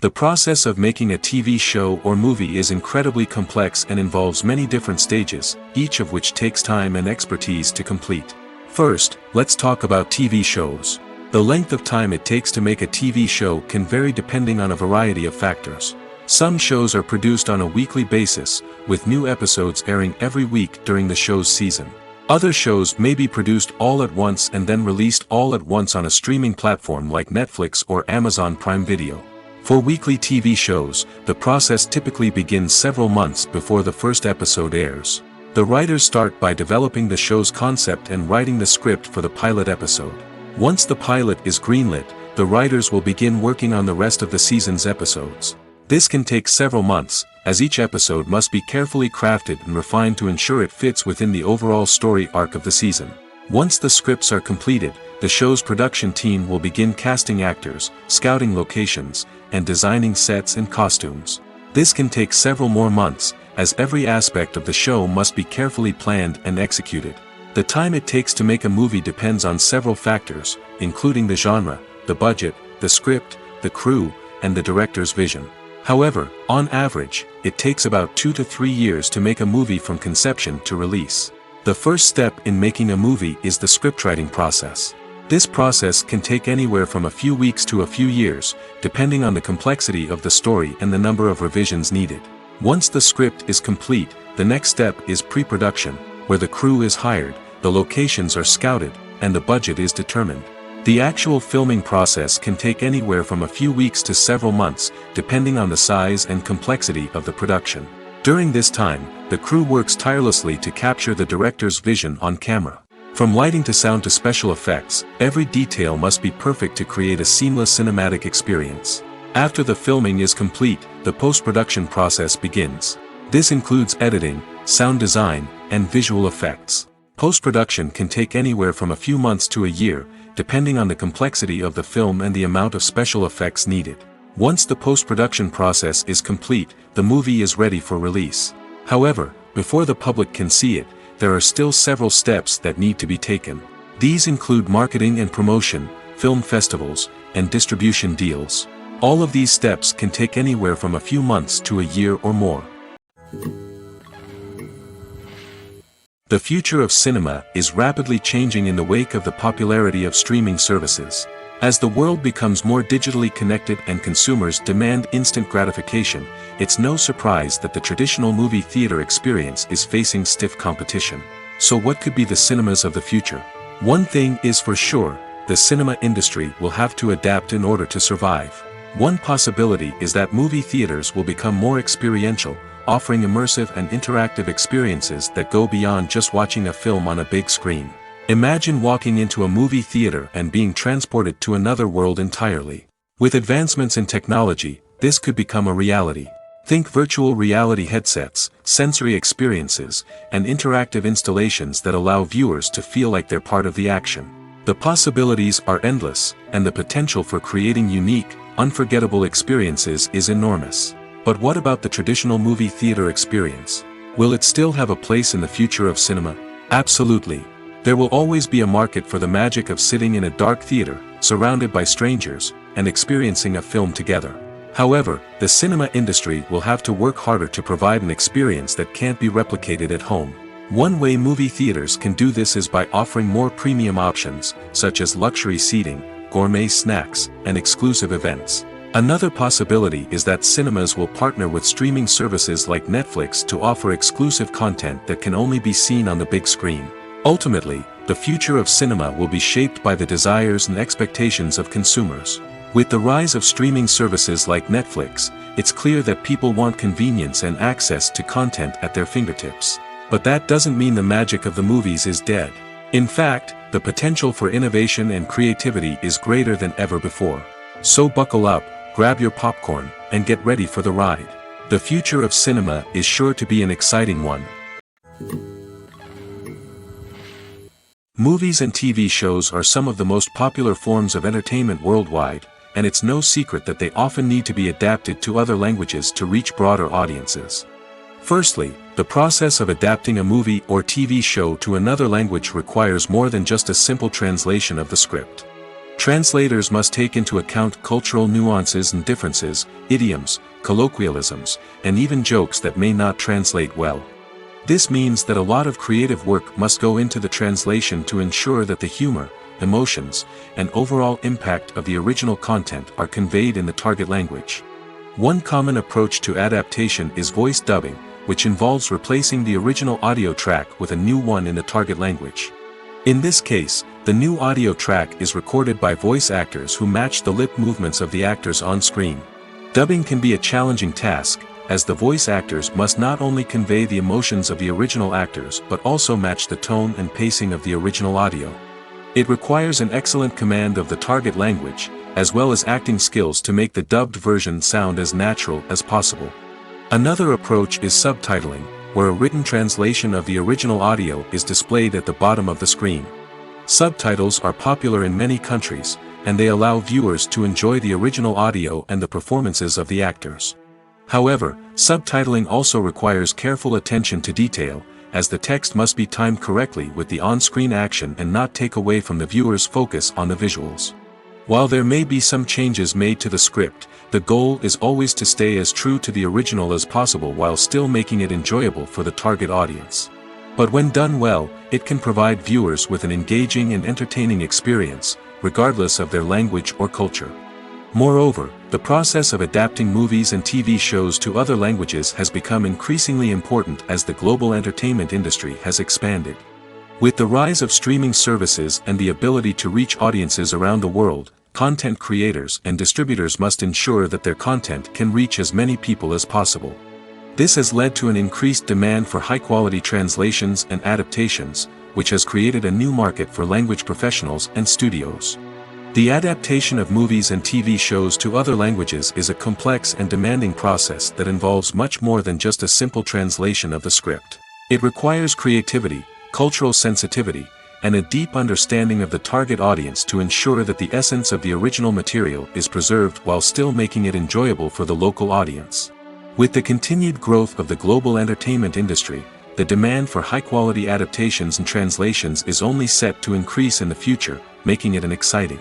The process of making a TV show or movie is incredibly complex and involves many different stages, each of which takes time and expertise to complete. First, let's talk about TV shows. The length of time it takes to make a TV show can vary depending on a variety of factors. Some shows are produced on a weekly basis, with new episodes airing every week during the show's season. Other shows may be produced all at once and then released all at once on a streaming platform like Netflix or Amazon Prime Video. For weekly TV shows, the process typically begins several months before the first episode airs. The writers start by developing the show's concept and writing the script for the pilot episode. Once the pilot is greenlit, the writers will begin working on the rest of the season's episodes. This can take several months, as each episode must be carefully crafted and refined to ensure it fits within the overall story arc of the season. Once the scripts are completed, the show's production team will begin casting actors, scouting locations, and designing sets and costumes. This can take several more months, as every aspect of the show must be carefully planned and executed. The time it takes to make a movie depends on several factors, including the genre, the budget, the script, the crew, and the director's vision. However, on average, it takes about 2 to 3 years to make a movie from conception to release. The first step in making a movie is the scriptwriting process. This process can take anywhere from a few weeks to a few years, depending on the complexity of the story and the number of revisions needed. Once the script is complete, the next step is pre-production, where the crew is hired, the locations are scouted, and the budget is determined. The actual filming process can take anywhere from a few weeks to several months, depending on the size and complexity of the production. During this time, the crew works tirelessly to capture the director's vision on camera. From lighting to sound to special effects, every detail must be perfect to create a seamless cinematic experience. After the filming is complete, the post-production process begins. This includes editing, sound design, and visual effects. Post-production can take anywhere from a few months to a year, depending on the complexity of the film and the amount of special effects needed. Once the post-production process is complete, the movie is ready for release. However, before the public can see it, there are still several steps that need to be taken. These include marketing and promotion, film festivals, and distribution deals. All of these steps can take anywhere from a few months to a year or more. The future of cinema is rapidly changing in the wake of the popularity of streaming services. As the world becomes more digitally connected and consumers demand instant gratification, it's no surprise that the traditional movie theater experience is facing stiff competition. So what could be the cinemas of the future? One thing is for sure, the cinema industry will have to adapt in order to survive. One possibility is that movie theaters will become more experiential, offering immersive and interactive experiences that go beyond just watching a film on a big screen. Imagine walking into a movie theater and being transported to another world entirely. With advancements in technology, this could become a reality. Think virtual reality headsets, sensory experiences, and interactive installations that allow viewers to feel like they're part of the action. The possibilities are endless, and the potential for creating unique, unforgettable experiences is enormous. But what about the traditional movie theater experience? Will it still have a place in the future of cinema? Absolutely. There will always be a market for the magic of sitting in a dark theater, surrounded by strangers, and experiencing a film together. However, the cinema industry will have to work harder to provide an experience that can't be replicated at home. One way movie theaters can do this is by offering more premium options, such as luxury seating, gourmet snacks, and exclusive events. Another possibility is that cinemas will partner with streaming services like Netflix to offer exclusive content that can only be seen on the big screen. Ultimately, the future of cinema will be shaped by the desires and expectations of consumers. With the rise of streaming services like Netflix, it's clear that people want convenience and access to content at their fingertips. But that doesn't mean the magic of the movies is dead. In fact, the potential for innovation and creativity is greater than ever before. So buckle up, grab your popcorn, and get ready for the ride. The future of cinema is sure to be an exciting one. Movies and TV shows are some of the most popular forms of entertainment worldwide, and it's no secret that they often need to be adapted to other languages to reach broader audiences. Firstly, the process of adapting a movie or TV show to another language requires more than just a simple translation of the script. Translators must take into account cultural nuances and differences, idioms, colloquialisms, and even jokes that may not translate well. This means that a lot of creative work must go into the translation to ensure that the humor, emotions, and overall impact of the original content are conveyed in the target language. One common approach to adaptation is voice dubbing, which involves replacing the original audio track with a new one in the target language. In this case, the new audio track is recorded by voice actors who match the lip movements of the actors on screen. Dubbing can be a challenging task, as the voice actors must not only convey the emotions of the original actors but also match the tone and pacing of the original audio. It requires an excellent command of the target language, as well as acting skills to make the dubbed version sound as natural as possible. Another approach is subtitling, where a written translation of the original audio is displayed at the bottom of the screen. Subtitles are popular in many countries, and they allow viewers to enjoy the original audio and the performances of the actors. However, subtitling also requires careful attention to detail, as the text must be timed correctly with the on-screen action and not take away from the viewer's focus on the visuals. While there may be some changes made to the script, the goal is always to stay as true to the original as possible while still making it enjoyable for the target audience. But when done well, it can provide viewers with an engaging and entertaining experience, regardless of their language or culture. Moreover, the process of adapting movies and TV shows to other languages has become increasingly important as the global entertainment industry has expanded. With the rise of streaming services and the ability to reach audiences around the world, content creators and distributors must ensure that their content can reach as many people as possible. This has led to an increased demand for high-quality translations and adaptations, which has created a new market for language professionals and studios. The adaptation of movies and TV shows to other languages is a complex and demanding process that involves much more than just a simple translation of the script. It requires creativity, cultural sensitivity, and a deep understanding of the target audience to ensure that the essence of the original material is preserved while still making it enjoyable for the local audience. With the continued growth of the global entertainment industry, the demand for high-quality adaptations and translations is only set to increase in the future, making it an exciting.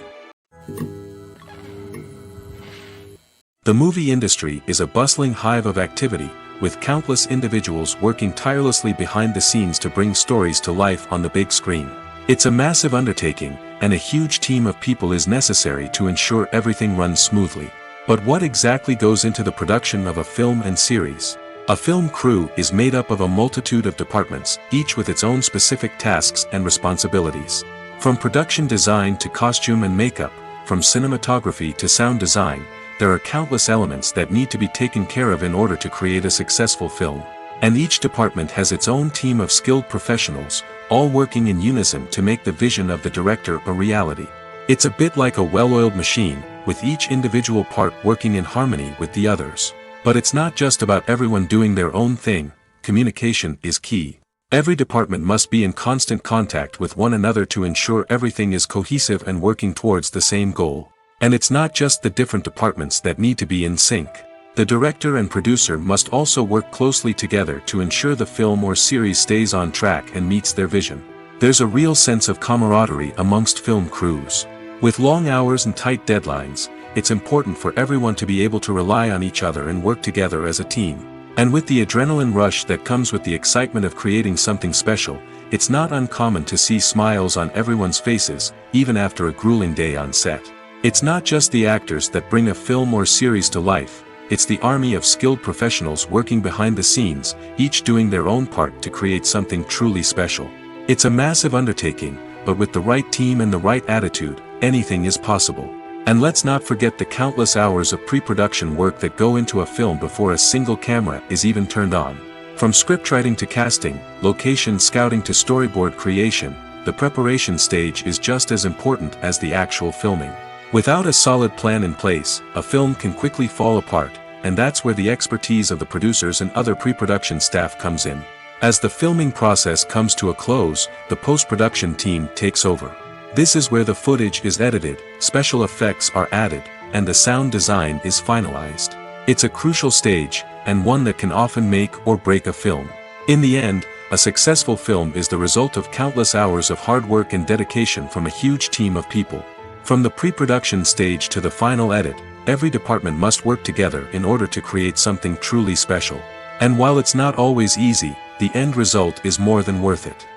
The movie industry is a bustling hive of activity, with countless individuals working tirelessly behind the scenes to bring stories to life on the big screen. It's a massive undertaking, and a huge team of people is necessary to ensure everything runs smoothly. But what exactly goes into the production of a film and series? A film crew is made up of a multitude of departments, each with its own specific tasks and responsibilities. From production design to costume and makeup, from cinematography to sound design, there are countless elements that need to be taken care of in order to create a successful film. And each department has its own team of skilled professionals, all working in unison to make the vision of the director a reality. It's a bit like a well-oiled machine, with each individual part working in harmony with the others. But it's not just about everyone doing their own thing. Communication is key. Every department must be in constant contact with one another to ensure everything is cohesive and working towards the same goal. And it's not just the different departments that need to be in sync. The director and producer must also work closely together to ensure the film or series stays on track and meets their vision. There's a real sense of camaraderie amongst film crews. With long hours and tight deadlines, it's important for everyone to be able to rely on each other and work together as a team. And with the adrenaline rush that comes with the excitement of creating something special, it's not uncommon to see smiles on everyone's faces, even after a grueling day on set. It's not just the actors that bring a film or series to life, it's the army of skilled professionals working behind the scenes, each doing their own part to create something truly special. It's a massive undertaking, but with the right team and the right attitude, anything is possible. And let's not forget the countless hours of pre-production work that go into a film before a single camera is even turned on. From scriptwriting to casting, location scouting to storyboard creation, the preparation stage is just as important as the actual filming. Without a solid plan in place, a film can quickly fall apart, and that's where the expertise of the producers and other pre-production staff comes in. As the filming process comes to a close, the post-production team takes over. This is where the footage is edited, special effects are added, and the sound design is finalized. It's a crucial stage, and one that can often make or break a film. In the end, a successful film is the result of countless hours of hard work and dedication from a huge team of people. From the pre-production stage to the final edit, every department must work together in order to create something truly special. And while it's not always easy, the end result is more than worth it.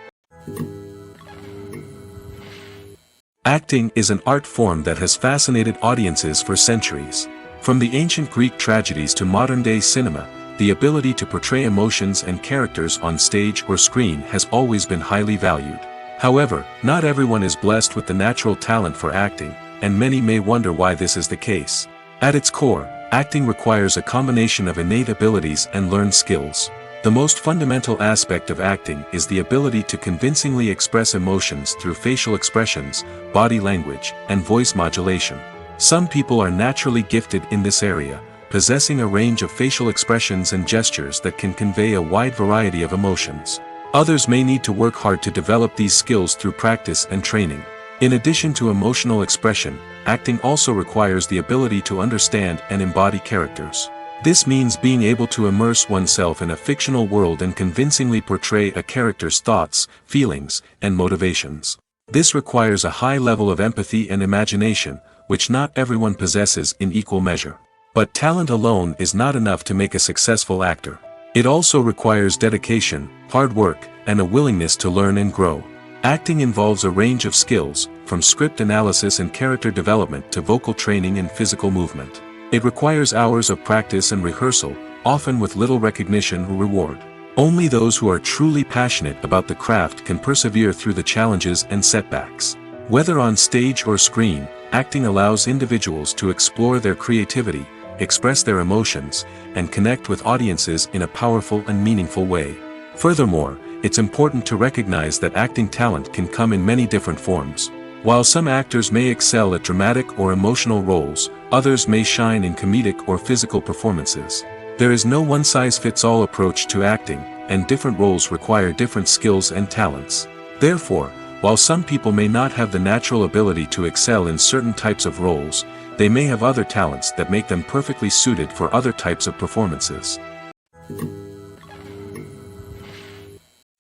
Acting is an art form that has fascinated audiences for centuries. From the ancient Greek tragedies to modern-day cinema, the ability to portray emotions and characters on stage or screen has always been highly valued. However, not everyone is blessed with the natural talent for acting, and many may wonder why this is the case. At its core, acting requires a combination of innate abilities and learned skills. The most fundamental aspect of acting is the ability to convincingly express emotions through facial expressions, body language, and voice modulation. Some people are naturally gifted in this area, possessing a range of facial expressions and gestures that can convey a wide variety of emotions. Others may need to work hard to develop these skills through practice and training. In addition to emotional expression, acting also requires the ability to understand and embody characters. This means being able to immerse oneself in a fictional world and convincingly portray a character's thoughts, feelings, and motivations. This requires a high level of empathy and imagination, which not everyone possesses in equal measure. But talent alone is not enough to make a successful actor. It also requires dedication, hard work, and a willingness to learn and grow. Acting involves a range of skills, from script analysis and character development to vocal training and physical movement. It requires hours of practice and rehearsal, often with little recognition or reward. Only those who are truly passionate about the craft can persevere through the challenges and setbacks. Whether on stage or screen, acting allows individuals to explore their creativity, express their emotions, and connect with audiences in a powerful and meaningful way. Furthermore, it's important to recognize that acting talent can come in many different forms. While some actors may excel at dramatic or emotional roles, others may shine in comedic or physical performances. There is no one-size-fits-all approach to acting, and different roles require different skills and talents. Therefore, while some people may not have the natural ability to excel in certain types of roles, they may have other talents that make them perfectly suited for other types of performances.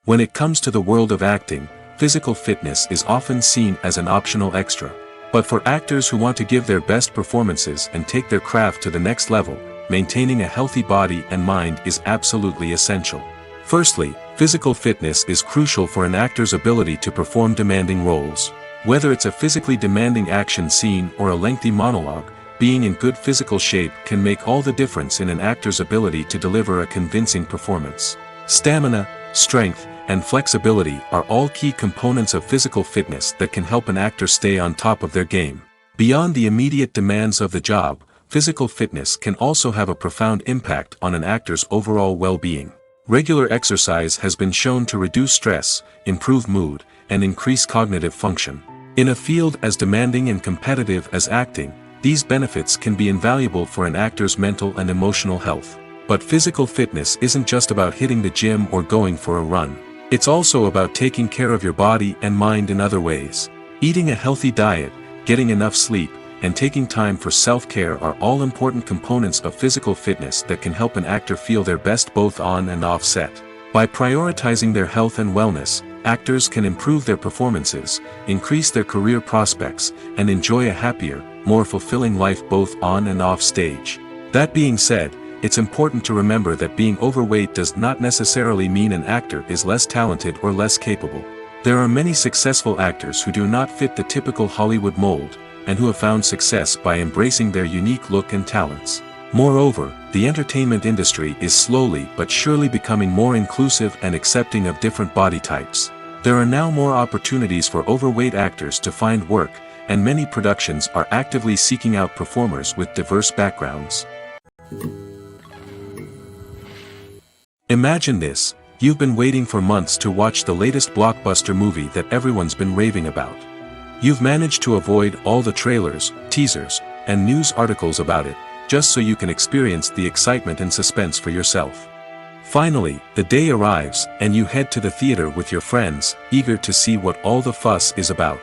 When it comes to the world of acting, physical fitness is often seen as an optional extra. But for actors who want to give their best performances and take their craft to the next level, maintaining a healthy body and mind is absolutely essential. Firstly, physical fitness is crucial for an actor's ability to perform demanding roles. Whether it's a physically demanding action scene or a lengthy monologue, being in good physical shape can make all the difference in an actor's ability to deliver a convincing performance. Stamina, strength, and flexibility are all key components of physical fitness that can help an actor stay on top of their game. Beyond the immediate demands of the job, physical fitness can also have a profound impact on an actor's overall well-being. Regular exercise has been shown to reduce stress, improve mood, and increase cognitive function. In a field as demanding and competitive as acting, these benefits can be invaluable for an actor's mental and emotional health. But physical fitness isn't just about hitting the gym or going for a run. It's also about taking care of your body and mind in other ways. Eating a healthy diet, getting enough sleep, and taking time for self-care are all important components of physical fitness that can help an actor feel their best both on and off set. By prioritizing their health and wellness, actors can improve their performances, increase their career prospects, and enjoy a happier, more fulfilling life both on and off stage. That being said, it's important to remember that being overweight does not necessarily mean an actor is less talented or less capable. There are many successful actors who do not fit the typical Hollywood mold, and who have found success by embracing their unique look and talents. Moreover, the entertainment industry is slowly but surely becoming more inclusive and accepting of different body types. There are now more opportunities for overweight actors to find work, and many productions are actively seeking out performers with diverse backgrounds. Imagine this: you've been waiting for months to watch the latest blockbuster movie that everyone's been raving about. You've managed to avoid all the trailers, teasers, and news articles about it, just so you can experience the excitement and suspense for yourself. Finally, the day arrives, and you head to the theater with your friends, eager to see what all the fuss is about.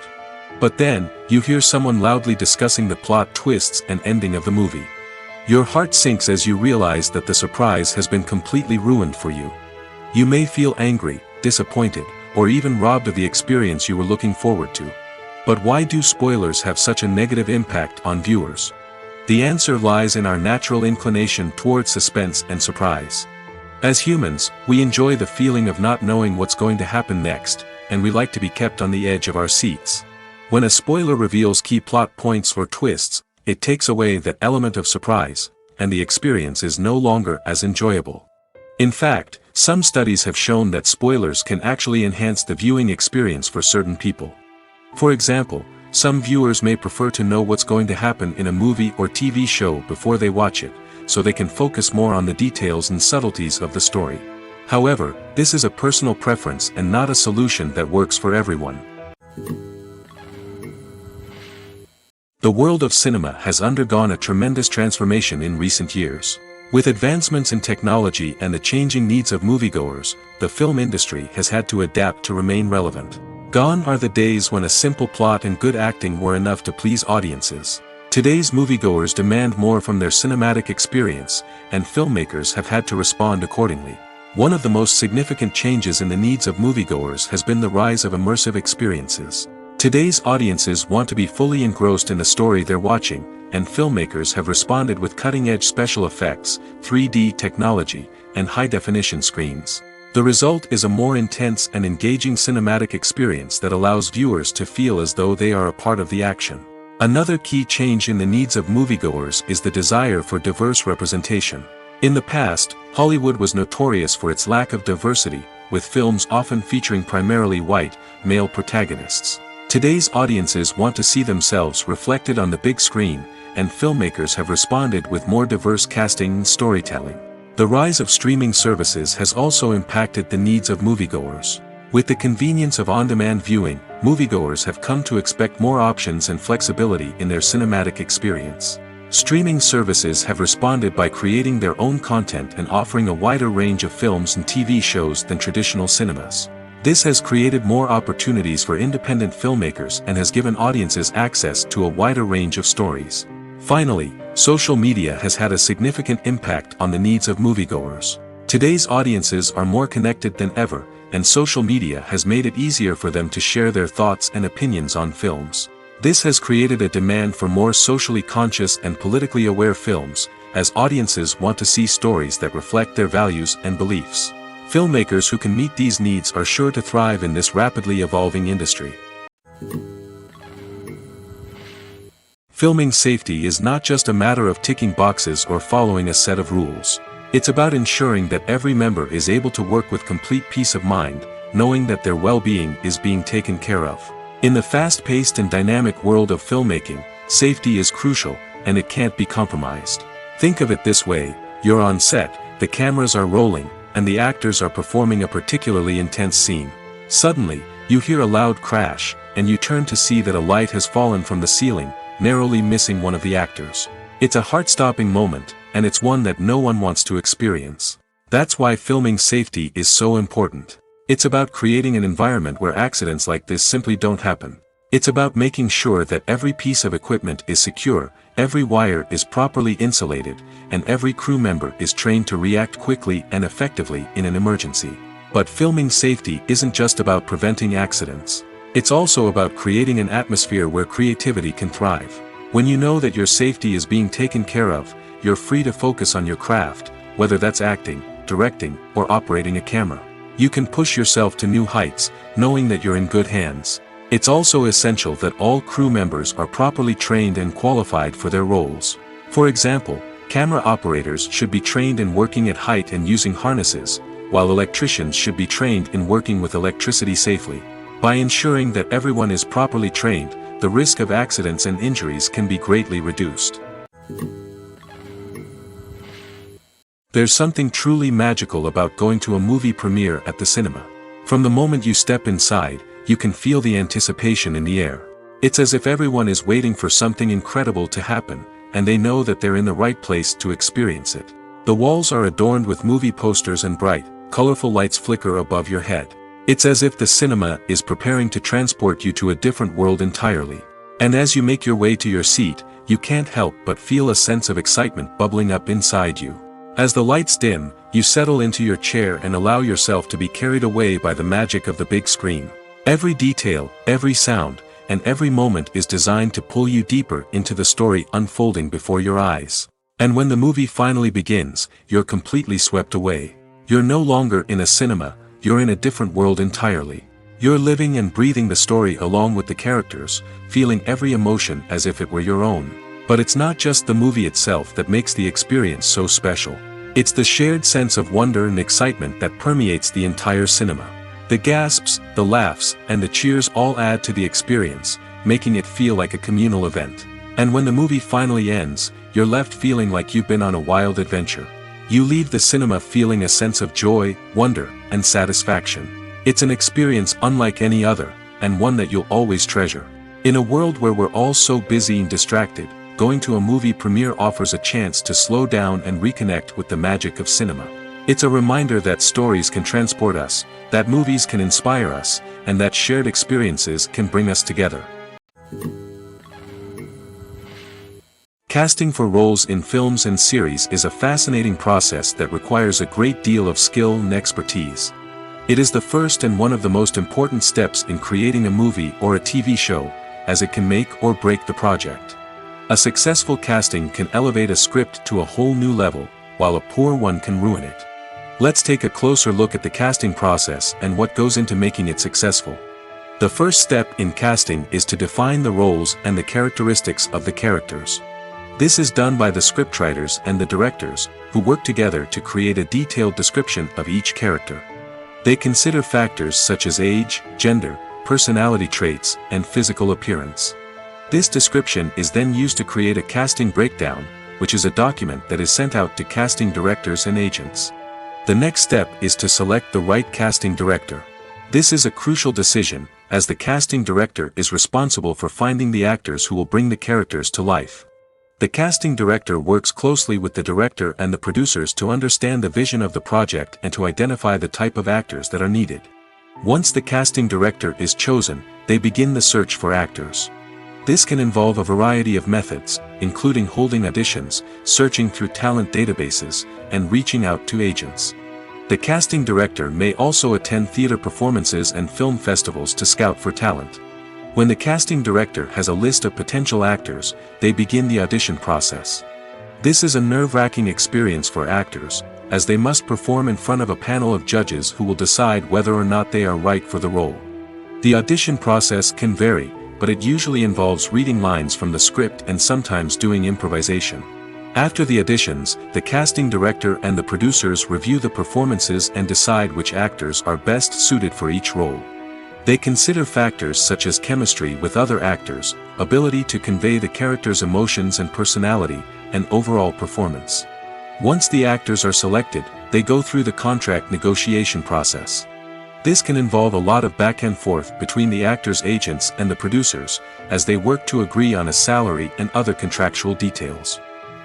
But then, you hear someone loudly discussing the plot twists and ending of the movie. Your heart sinks as you realize that the surprise has been completely ruined for you. You may feel angry, disappointed, or even robbed of the experience you were looking forward to. But why do spoilers have such a negative impact on viewers? The answer lies in our natural inclination towards suspense and surprise. As humans, we enjoy the feeling of not knowing what's going to happen next, and we like to be kept on the edge of our seats. When a spoiler reveals key plot points or twists, it takes away that element of surprise, and the experience is no longer as enjoyable. In fact, some studies have shown that spoilers can actually enhance the viewing experience for certain people. For example, some viewers may prefer to know what's going to happen in a movie or TV show before they watch it, so they can focus more on the details and subtleties of the story. However, this is a personal preference and not a solution that works for everyone. The world of cinema has undergone a tremendous transformation in recent years. With advancements in technology and the changing needs of moviegoers, the film industry has had to adapt to remain relevant. Gone are the days when a simple plot and good acting were enough to please audiences. Today's moviegoers demand more from their cinematic experience, and filmmakers have had to respond accordingly. One of the most significant changes in the needs of moviegoers has been the rise of immersive experiences. Today's audiences want to be fully engrossed in the story they're watching, and filmmakers have responded with cutting-edge special effects, 3D technology, and high-definition screens. The result is a more intense and engaging cinematic experience that allows viewers to feel as though they are a part of the action. Another key change in the needs of moviegoers is the desire for diverse representation. In the past, Hollywood was notorious for its lack of diversity, with films often featuring primarily white, male protagonists. Today's audiences want to see themselves reflected on the big screen, and filmmakers have responded with more diverse casting and storytelling. The rise of streaming services has also impacted the needs of moviegoers. With the convenience of on-demand viewing, moviegoers have come to expect more options and flexibility in their cinematic experience. Streaming services have responded by creating their own content and offering a wider range of films and TV shows than traditional cinemas. This has created more opportunities for independent filmmakers and has given audiences access to a wider range of stories. Finally, social media has had a significant impact on the needs of moviegoers. Today's audiences are more connected than ever, and social media has made it easier for them to share their thoughts and opinions on films. This has created a demand for more socially conscious and politically aware films, as audiences want to see stories that reflect their values and beliefs. Filmmakers who can meet these needs are sure to thrive in this rapidly evolving industry. Filming safety is not just a matter of ticking boxes or following a set of rules. It's about ensuring that every member is able to work with complete peace of mind, knowing that their well-being is being taken care of. In the fast-paced and dynamic world of filmmaking, safety is crucial, and it can't be compromised. Think of it this way: you're on set, the cameras are rolling, and the actors are performing a particularly intense scene. Suddenly, you hear a loud crash, and you turn to see that a light has fallen from the ceiling, narrowly missing one of the actors. It's a heart-stopping moment, and it's one that no one wants to experience. That's why filming safety is so important. It's about creating an environment where accidents like this simply don't happen. It's about making sure that every piece of equipment is secure, every wire is properly insulated, and every crew member is trained to react quickly and effectively in an emergency. But filming safety isn't just about preventing accidents. It's also about creating an atmosphere where creativity can thrive. When you know that your safety is being taken care of, you're free to focus on your craft, whether that's acting, directing, or operating a camera. You can push yourself to new heights, knowing that you're in good hands. It's also essential that all crew members are properly trained and qualified for their roles. For example, camera operators should be trained in working at height and using harnesses, while electricians should be trained in working with electricity safely. By ensuring that everyone is properly trained, the risk of accidents and injuries can be greatly reduced. There's something truly magical about going to a movie premiere at the cinema. From the moment you step inside, you can feel the anticipation in the air. It's as if everyone is waiting for something incredible to happen, and they know that they're in the right place to experience it. The walls are adorned with movie posters and bright, colorful lights flicker above your head. It's as if the cinema is preparing to transport you to a different world entirely. And as you make your way to your seat, you can't help but feel a sense of excitement bubbling up inside you. As the lights dim, you settle into your chair and allow yourself to be carried away by the magic of the big screen. Every detail, every sound, and every moment is designed to pull you deeper into the story unfolding before your eyes. And when the movie finally begins, you're completely swept away. You're no longer in a cinema, you're in a different world entirely. You're living and breathing the story along with the characters, feeling every emotion as if it were your own. But it's not just the movie itself that makes the experience so special. It's the shared sense of wonder and excitement that permeates the entire cinema. The gasps, the laughs, and the cheers all add to the experience, making it feel like a communal event. And when the movie finally ends, you're left feeling like you've been on a wild adventure. You leave the cinema feeling a sense of joy, wonder, and satisfaction. It's an experience unlike any other, and one that you'll always treasure. In a world where we're all so busy and distracted, going to a movie premiere offers a chance to slow down and reconnect with the magic of cinema. It's a reminder that stories can transport us, that movies can inspire us, and that shared experiences can bring us together. Casting for roles in films and series is a fascinating process that requires a great deal of skill and expertise. It is the first and one of the most important steps in creating a movie or a TV show, as it can make or break the project. A successful casting can elevate a script to a whole new level, while a poor one can ruin it. Let's take a closer look at the casting process and what goes into making it successful. The first step in casting is to define the roles and the characteristics of the characters. This is done by the scriptwriters and the directors, who work together to create a detailed description of each character. They consider factors such as age, gender, personality traits, and physical appearance. This description is then used to create a casting breakdown, which is a document that is sent out to casting directors and agents. The next step is to select the right casting director. This is a crucial decision, as the casting director is responsible for finding the actors who will bring the characters to life. The casting director works closely with the director and the producers to understand the vision of the project and to identify the type of actors that are needed. Once the casting director is chosen, they begin the search for actors. This can involve a variety of methods, including holding auditions, searching through talent databases, and reaching out to agents. The casting director may also attend theater performances and film festivals to scout for talent. When the casting director has a list of potential actors, they begin the audition process. This is a nerve-wracking experience for actors, as they must perform in front of a panel of judges who will decide whether or not they are right for the role. The audition process can vary, but it usually involves reading lines from the script and sometimes doing improvisation. After the auditions, the casting director and the producers review the performances and decide which actors are best suited for each role. They consider factors such as chemistry with other actors, ability to convey the character's emotions and personality, and overall performance. Once the actors are selected, they go through the contract negotiation process. This can involve a lot of back and forth between the actors' agents and the producers, as they work to agree on a salary and other contractual details.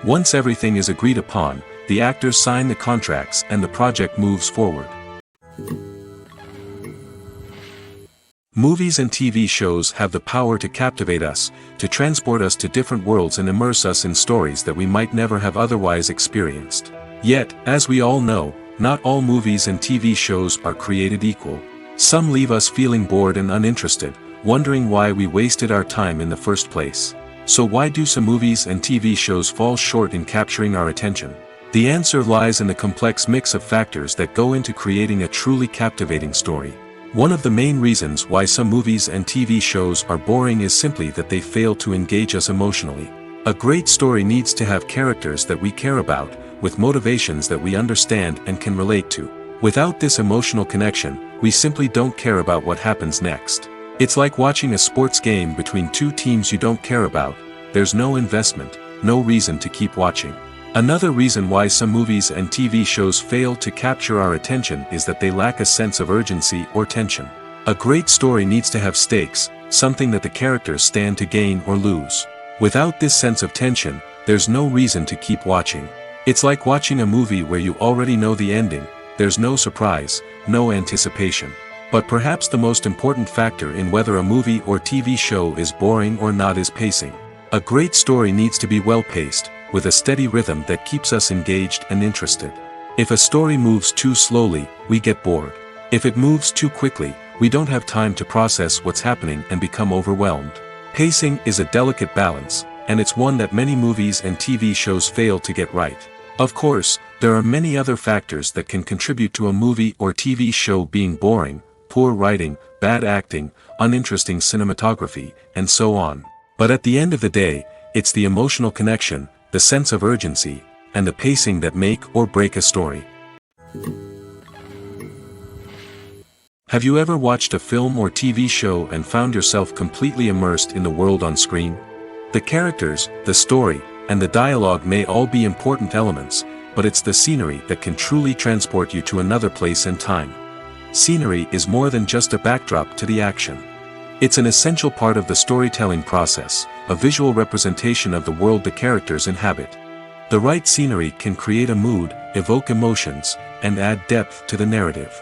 Once everything is agreed upon, the actors sign the contracts and the project moves forward. Movies and TV shows have the power to captivate us, to transport us to different worlds and immerse us in stories that we might never have otherwise experienced. Yet, as we all know, not all movies and TV shows are created equal. Some leave us feeling bored and uninterested, wondering why we wasted our time in the first place. So why do some movies and TV shows fall short in capturing our attention? The answer lies in the complex mix of factors that go into creating a truly captivating story. One of the main reasons why some movies and TV shows are boring is simply that they fail to engage us emotionally. A great story needs to have characters that we care about, with motivations that we understand and can relate to. Without this emotional connection, we simply don't care about what happens next. It's like watching a sports game between two teams you don't care about. There's no investment, no reason to keep watching. Another reason why some movies and TV shows fail to capture our attention is that they lack a sense of urgency or tension. A great story needs to have stakes, something that the characters stand to gain or lose. Without this sense of tension, there's no reason to keep watching. It's like watching a movie where you already know the ending. There's no surprise, no anticipation. But perhaps the most important factor in whether a movie or TV show is boring or not is pacing. A great story needs to be well-paced, with a steady rhythm that keeps us engaged and interested. If a story moves too slowly, we get bored. If it moves too quickly, we don't have time to process what's happening and become overwhelmed. Pacing is a delicate balance, and it's one that many movies and TV shows fail to get right. Of course, there are many other factors that can contribute to a movie or TV show being boring: poor writing, bad acting, uninteresting cinematography, and so on. But at the end of the day, it's the emotional connection, the sense of urgency, and the pacing that make or break a story. Have you ever watched a film or TV show and found yourself completely immersed in the world on screen? The characters, the story, and the dialogue may all be important elements, but it's the scenery that can truly transport you to another place and time. Scenery is more than just a backdrop to the action. It's an essential part of the storytelling process, a visual representation of the world the characters inhabit. The right scenery can create a mood, evoke emotions, and add depth to the narrative.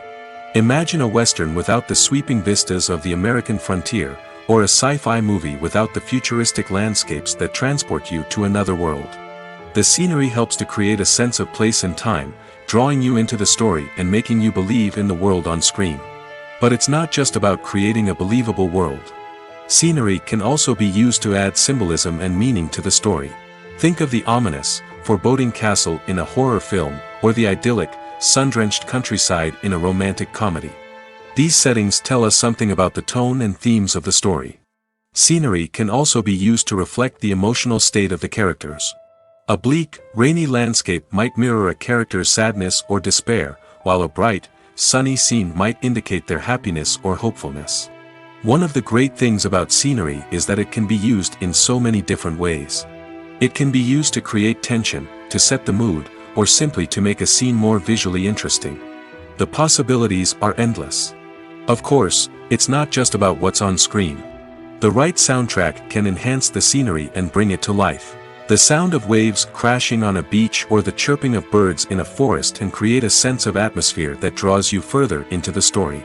Imagine a Western without the sweeping vistas of the American frontier, or a sci-fi movie without the futuristic landscapes that transport you to another world. The scenery helps to create a sense of place and time, drawing you into the story and making you believe in the world on screen. But it's not just about creating a believable world. Scenery can also be used to add symbolism and meaning to the story. Think of the ominous, foreboding castle in a horror film, or the idyllic, sun-drenched countryside in a romantic comedy. These settings tell us something about the tone and themes of the story. Scenery can also be used to reflect the emotional state of the characters. A bleak, rainy landscape might mirror a character's sadness or despair, while a bright, sunny scene might indicate their happiness or hopefulness. One of the great things about scenery is that it can be used in so many different ways. It can be used to create tension, to set the mood, or simply to make a scene more visually interesting. The possibilities are endless. Of course, it's not just about what's on screen. The right soundtrack can enhance the scenery and bring it to life. The sound of waves crashing on a beach or the chirping of birds in a forest can create a sense of atmosphere that draws you further into the story.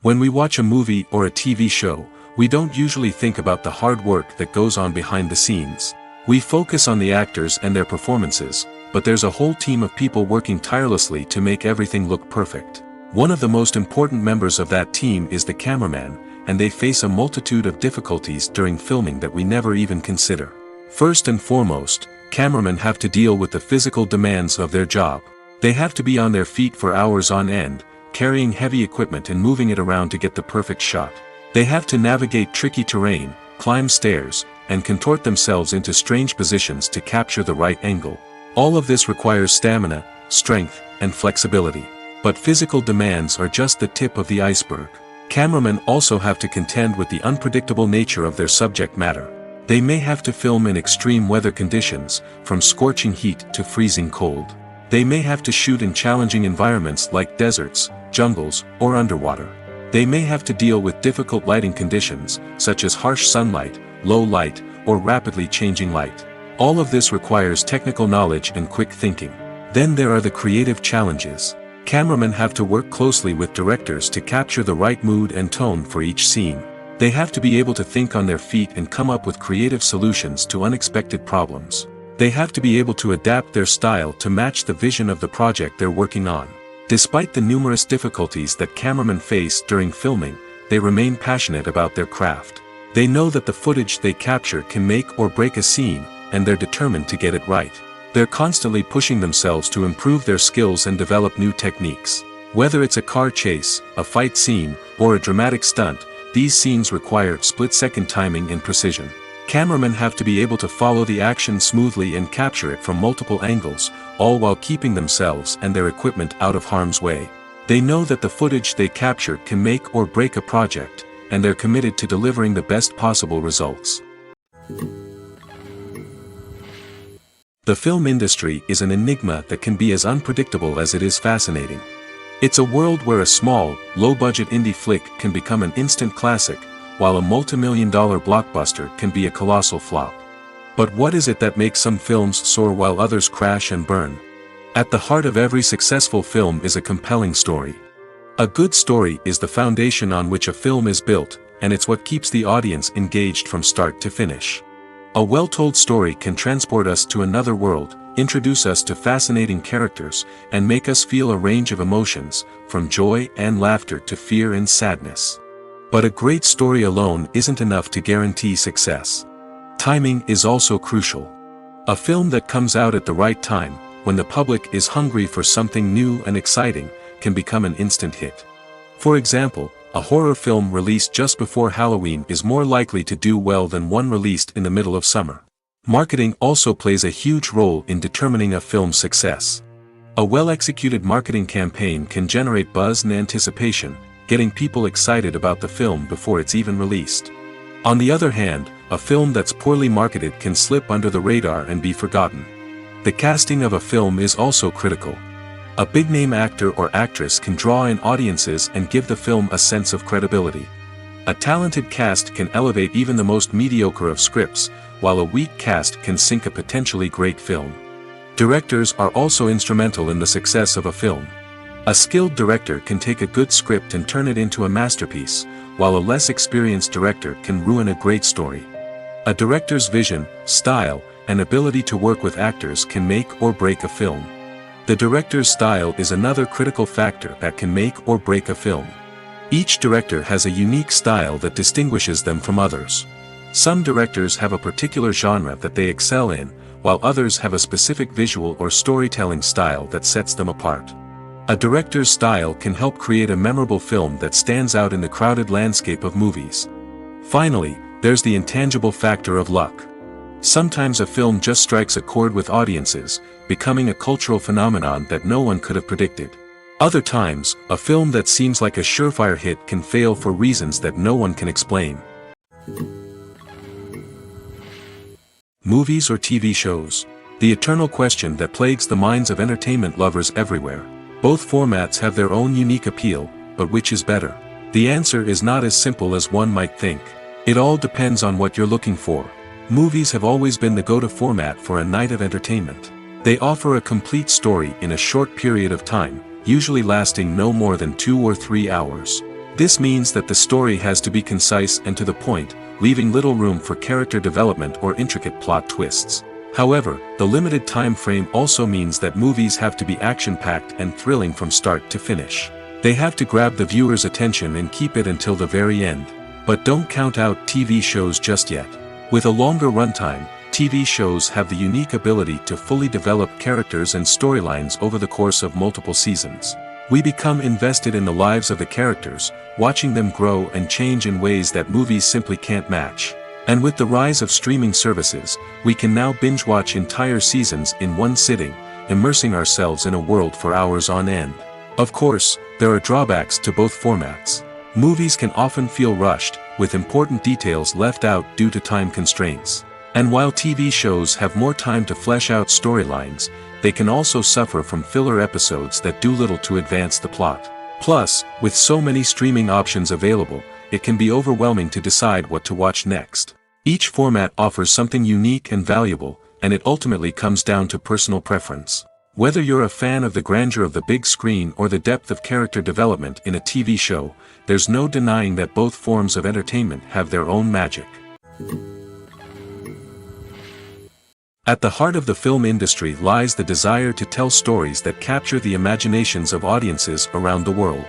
When we watch a movie or a TV show, we don't usually think about the hard work that goes on behind the scenes. We focus on the actors and their performances, but there's a whole team of people working tirelessly to make everything look perfect. One of the most important members of that team is the cameraman, and they face a multitude of difficulties during filming that we never even consider. First and foremost, cameramen have to deal with the physical demands of their job. They have to be on their feet for hours on end, carrying heavy equipment and moving it around to get the perfect shot. They have to navigate tricky terrain, climb stairs, and contort themselves into strange positions to capture the right angle. All of this requires stamina, strength, and flexibility. But physical demands are just the tip of the iceberg. Cameramen also have to contend with the unpredictable nature of their subject matter. They may have to film in extreme weather conditions, from scorching heat to freezing cold. They may have to shoot in challenging environments like deserts, jungles, or underwater. They may have to deal with difficult lighting conditions, such as harsh sunlight, low light, or rapidly changing light. All of this requires technical knowledge and quick thinking. Then there are the creative challenges. Cameramen have to work closely with directors to capture the right mood and tone for each scene. They have to be able to think on their feet and come up with creative solutions to unexpected problems. They have to be able to adapt their style to match the vision of the project they're working on. Despite the numerous difficulties that cameramen face during filming, they remain passionate about their craft. They know that the footage they capture can make or break a scene, and they're determined to get it right. They're constantly pushing themselves to improve their skills and develop new techniques. Whether it's a car chase, a fight scene, or a dramatic stunt, these scenes require split-second timing and precision. Cameramen have to be able to follow the action smoothly and capture it from multiple angles, all while keeping themselves and their equipment out of harm's way. They know that the footage they capture can make or break a project, and they're committed to delivering the best possible results. The film industry is an enigma that can be as unpredictable as it is fascinating. It's a world where a small, low-budget indie flick can become an instant classic, while a multi-million-dollar blockbuster can be a colossal flop. But what is it that makes some films soar while others crash and burn? At the heart of every successful film is a compelling story. A good story is the foundation on which a film is built, and it's what keeps the audience engaged from start to finish. A well-told story can transport us to another world, introduce us to fascinating characters, and make us feel a range of emotions, from joy and laughter to fear and sadness. But a great story alone isn't enough to guarantee success. Timing is also crucial. A film that comes out at the right time, when the public is hungry for something new and exciting, can become an instant hit. For example, a horror film released just before Halloween is more likely to do well than one released in the middle of summer. Marketing also plays a huge role in determining a film's success. A well-executed marketing campaign can generate buzz and anticipation, getting people excited about the film before it's even released. On the other hand, a film that's poorly marketed can slip under the radar and be forgotten. The casting of a film is also critical. A big-name actor or actress can draw in audiences and give the film a sense of credibility. A talented cast can elevate even the most mediocre of scripts, while a weak cast can sink a potentially great film. Directors are also instrumental in the success of a film. A skilled director can take a good script and turn it into a masterpiece, while a less experienced director can ruin a great story. A director's vision, style, and ability to work with actors can make or break a film. The director's style is another critical factor that can make or break a film. Each director has a unique style that distinguishes them from others. Some directors have a particular genre that they excel in, while others have a specific visual or storytelling style that sets them apart. A director's style can help create a memorable film that stands out in the crowded landscape of movies. Finally, there's the intangible factor of luck. Sometimes a film just strikes a chord with audiences, becoming a cultural phenomenon that no one could have predicted. Other times, a film that seems like a surefire hit can fail for reasons that no one can explain. Movies or TV shows? The eternal question that plagues the minds of entertainment lovers everywhere. Both formats have their own unique appeal, but which is better? The answer is not as simple as one might think. It all depends on what you're looking for. Movies have always been the go-to format for a night of entertainment. They offer a complete story in a short period of time, usually lasting no more than 2 or 3 hours. This means that the story has to be concise and to the point, leaving little room for character development or intricate plot twists. However, the limited time frame also means that movies have to be action-packed and thrilling from start to finish. They have to grab the viewer's attention and keep it until the very end. But don't count out TV shows just yet. With a longer runtime, TV shows have the unique ability to fully develop characters and storylines over the course of multiple seasons. We become invested in the lives of the characters, watching them grow and change in ways that movies simply can't match. And with the rise of streaming services, we can now binge-watch entire seasons in one sitting, immersing ourselves in a world for hours on end. Of course, there are drawbacks to both formats. Movies can often feel rushed, with important details left out due to time constraints. And while TV shows have more time to flesh out storylines, they can also suffer from filler episodes that do little to advance the plot. Plus, with so many streaming options available, it can be overwhelming to decide what to watch next. Each format offers something unique and valuable, and it ultimately comes down to personal preference. Whether you're a fan of the grandeur of the big screen or the depth of character development in a TV show, there's no denying that both forms of entertainment have their own magic. At the heart of the film industry lies the desire to tell stories that capture the imaginations of audiences around the world.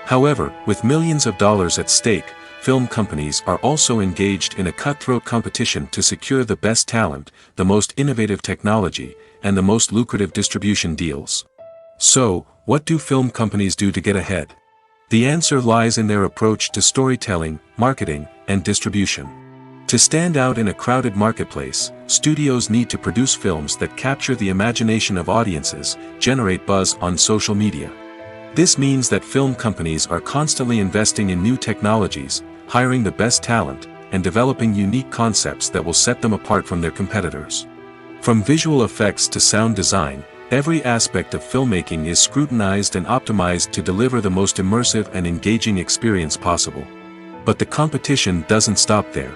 However, with millions of dollars at stake, film companies are also engaged in a cutthroat competition to secure the best talent, the most innovative technology, and the most lucrative distribution deals. So, what do film companies do to get ahead? The answer lies in their approach to storytelling, marketing, and distribution. To stand out in a crowded marketplace, studios need to produce films that capture the imagination of audiences, generate buzz on social media. This means that film companies are constantly investing in new technologies, hiring the best talent, and developing unique concepts that will set them apart from their competitors. From visual effects to sound design, every aspect of filmmaking is scrutinized and optimized to deliver the most immersive and engaging experience possible. But the competition doesn't stop there.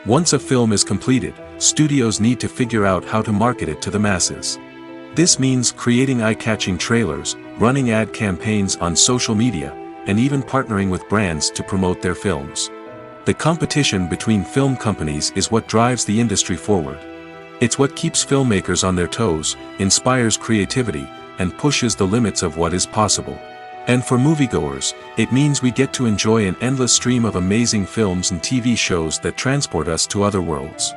Once a film is completed, studios need to figure out how to market it to the masses. This means creating eye-catching trailers, running ad campaigns on social media, and even partnering with brands to promote their films. The competition between film companies is what drives the industry forward. It's what keeps filmmakers on their toes, inspires creativity, and pushes the limits of what is possible. And for moviegoers, it means we get to enjoy an endless stream of amazing films and TV shows that transport us to other worlds.